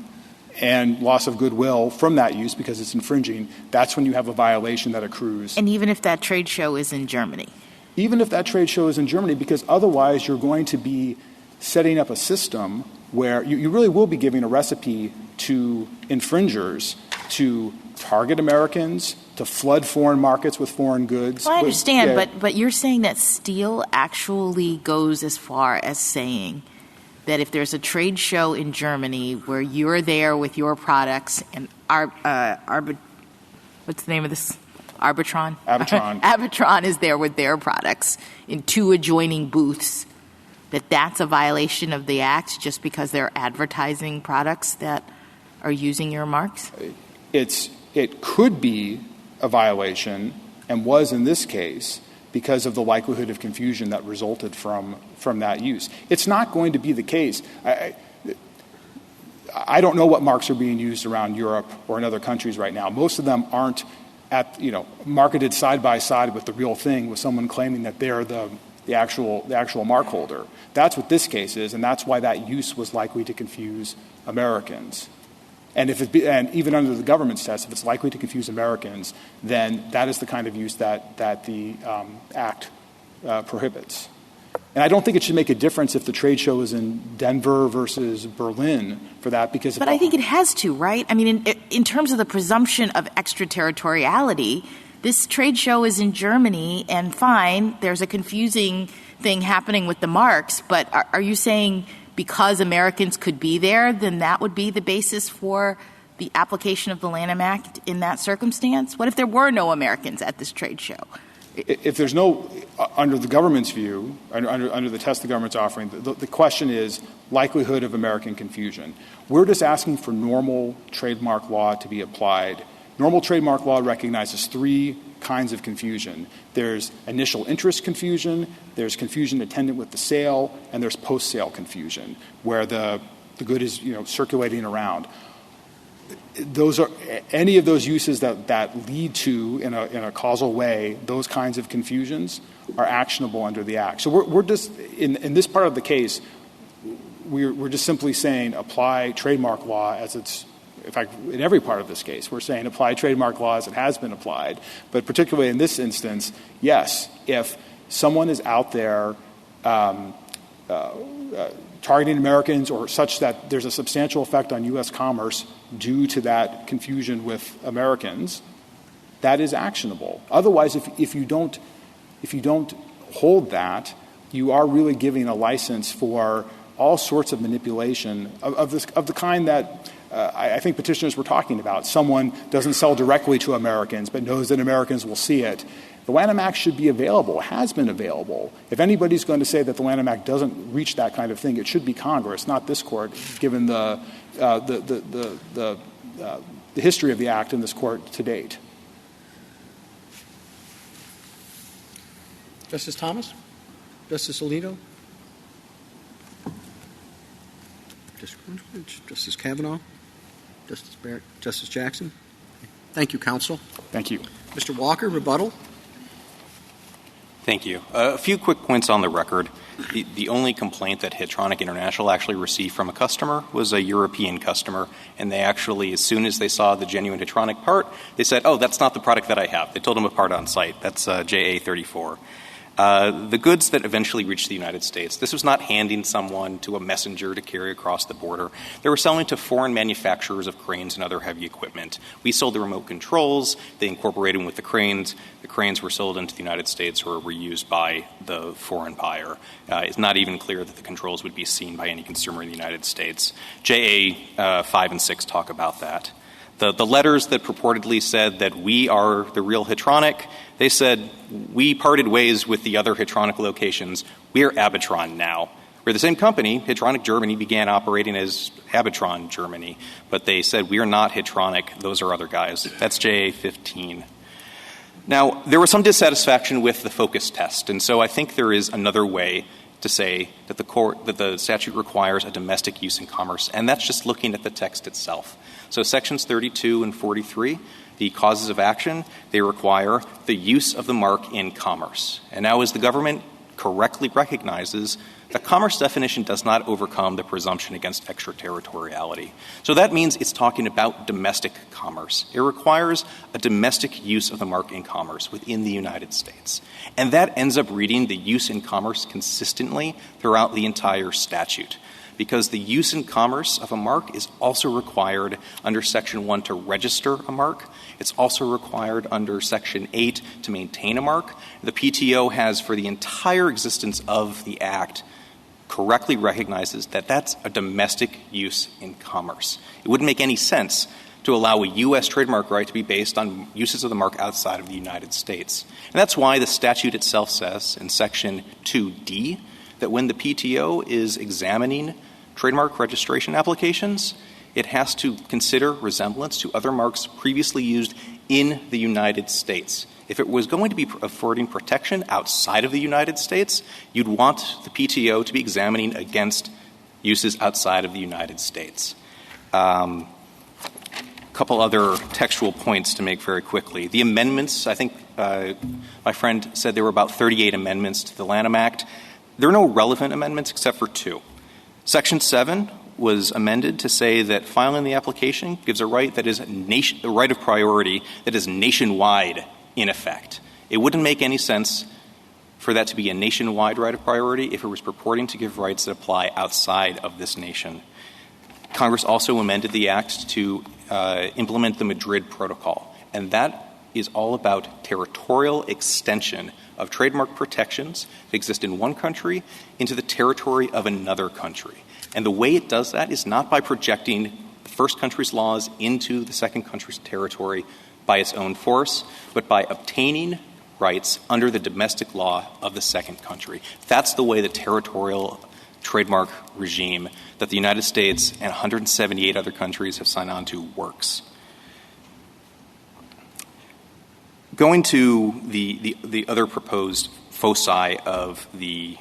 and loss of goodwill from that use because it's infringing, that's when you have a violation that accrues. And even if that trade show is in Germany? Even if that trade show is in Germany, because otherwise you're going to be setting up a system where you really will be giving a recipe to infringers to target Americans, to flood foreign markets with foreign goods. Well, I understand, but you're saying that Steele actually goes as far as saying that if there's a trade show in Germany where you're there with your products and what's the name of this? Abitron? Abitron is there with their products in two adjoining booths, that's a violation of the Act just because they're advertising products that are using your marks? It could be a violation, and was in this case, because of the likelihood of confusion that resulted from that use. It's not going to be the case. I don't know what marks are being used around Europe or in other countries right now. Most of them aren't marketed side by side with the real thing, with someone claiming that they're the actual mark holder. That's what this case is, and that's why that use was likely to confuse Americans. And and even under the government's test, if it's likely to confuse Americans, then that is the kind of use that the Act prohibits. And I don't think it should make a difference if the trade show is in Denver versus Berlin for that, because... But I think it has to, right? I mean, in terms of the presumption of extraterritoriality, this trade show is in Germany, and fine, there's a confusing thing happening with the marks, but are you saying because Americans could be there, then that would be the basis for the application of the Lanham Act in that circumstance? What if there were no Americans at this trade show? If there's no, under the government's view, under the test the government's offering, the question is likelihood of American confusion. We're just asking for normal trademark law to be applied. Normal trademark law recognizes three kinds of confusion. There's initial interest confusion, there's confusion attendant with the sale, and there's post-sale confusion, where the good is circulating around. Those are any of those uses that lead to, in a causal way, those kinds of confusions are actionable under the Act. So we're just in this part of the case, we're just simply saying apply trademark law as it's. In fact, in every part of this case, we're saying apply trademark law as it has been applied. But particularly in this instance, yes, if someone is out there targeting Americans or such that there's a substantial effect on U.S. commerce due to that confusion with Americans, that is actionable. Otherwise, if you don't hold that, you are really giving a license for all sorts of manipulation of the kind that I think petitioners were talking about. Someone doesn't sell directly to Americans but knows that Americans will see it. The Lanham Act should be available, has been available. If anybody's going to say that the Lanham Act doesn't reach that kind of thing, it should be Congress, not this Court, given the history of the Act in this Court to date. Justice Thomas? Justice Alito? Justice Kavanaugh? Justice Barrett? Justice Jackson? Thank you, counsel. Thank you. Mr. Walker, rebuttal? Thank you. A few quick points on the record. The only complaint that Hetronic International actually received from a customer was a European customer, and they actually, as soon as they saw the genuine Hetronic part, they said, oh, that's not the product that I have. They told them apart on site. That's JA34. The goods that eventually reached the United States, this was not handing someone to a messenger to carry across the border. They were selling to foreign manufacturers of cranes and other heavy equipment. We sold the remote controls. They incorporated them with the cranes. The cranes were sold into the United States or were used by the foreign buyer. It's not even clear that the controls would be seen by any consumer in the United States. JA 5 and 6 talk about that. The letters that purportedly said that we are the real Hetronic, they said we parted ways with the other Hetronic locations. We are Abitron now. We're the same company. Hetronic Germany began operating as Abitron Germany, but they said we are not Hetronic. Those are other guys. That's JA 15. Now, there was some dissatisfaction with the focus test, and so I think there is another way to say that the statute requires a domestic use in commerce, and that's just looking at the text itself. So sections 32 and 43, the causes of action, they require the use of the mark in commerce. And now, as the government correctly recognizes, The commerce definition does not overcome the presumption against extraterritoriality. So that means it's talking about domestic commerce. It requires a domestic use of the mark in commerce within the United States. And that ends up reading the use in commerce consistently throughout the entire statute, because the use in commerce of a mark is also required under Section 1 to register a mark. It's also required under Section 8 to maintain a mark. The PTO has, for the entire existence of the Act, correctly recognizes that that's a domestic use in commerce. It wouldn't make any sense to allow a U.S. trademark right to be based on uses of the mark outside of the United States. And that's why the statute itself says in Section 2D that when the PTO is examining trademark registration applications, it has to consider resemblance to other marks previously used in the United States. If it was going to be affording protection outside of the United States, you'd want the PTO to be examining against uses outside of the United States. A couple other textual points to make very quickly. The amendments, I think my friend said there were about 38 amendments to the Lanham Act. There are no relevant amendments except for 2. Section 7 was amended to say that filing the application gives a right that is a right of priority that is nationwide in effect. It wouldn't make any sense for that to be a nationwide right of priority if it was purporting to give rights that apply outside of this nation. Congress also amended the Act to implement the Madrid Protocol, and that is all about territorial extension of trademark protections that exist in one country into the territory of another country. And the way it does that is not by projecting the first country's laws into the second country's territory by its own force, but by obtaining rights under the domestic law of the second country. That's the way the territorial trademark regime that the United States and 178 other countries have signed on to works. Going to the other proposed foci of the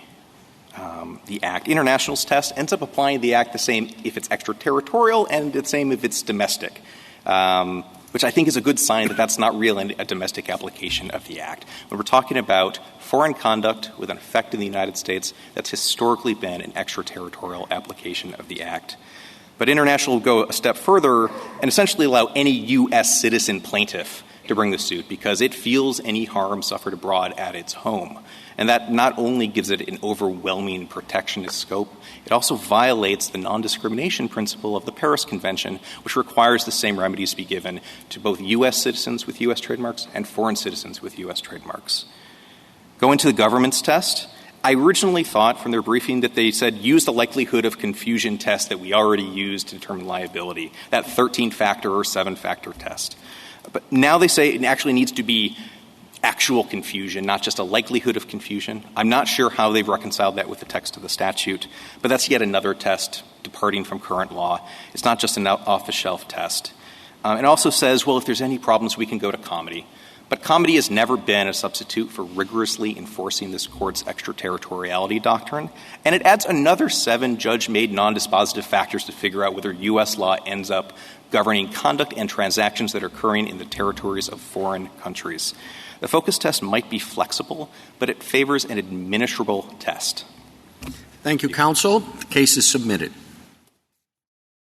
Act, internationals test ends up applying the Act the same if it's extraterritorial and the same if it's domestic, which I think is a good sign that that's not really a domestic application of the Act. When we're talking about foreign conduct with an effect in the United States, that's historically been an extraterritorial application of the Act. But international will go a step further and essentially allow any U.S. citizen plaintiff to bring the suit because it feels any harm suffered abroad at its home. And that not only gives it an overwhelming protectionist scope, it also violates the non-discrimination principle of the Paris Convention, which requires the same remedies to be given to both U.S. citizens with U.S. trademarks and foreign citizens with U.S. trademarks. Going to the government's test, I originally thought from their briefing that they said use the likelihood of confusion test that we already used to determine liability, that 13-factor or 7-factor test. But now they say it actually needs to be actual confusion, not just a likelihood of confusion. I'm not sure how they've reconciled that with the text of the statute, but that's yet another test departing from current law. It's not just an off-the-shelf test. It also says, well, if there's any problems, we can go to comedy. But comedy has never been a substitute for rigorously enforcing this court's extraterritoriality doctrine, and it adds another 7 judge-made non-dispositive factors to figure out whether U.S. law ends up governing conduct and transactions that are occurring in the territories of foreign countries. The focus test might be flexible, but it favors an administrable test. Thank you, counsel. The case is submitted.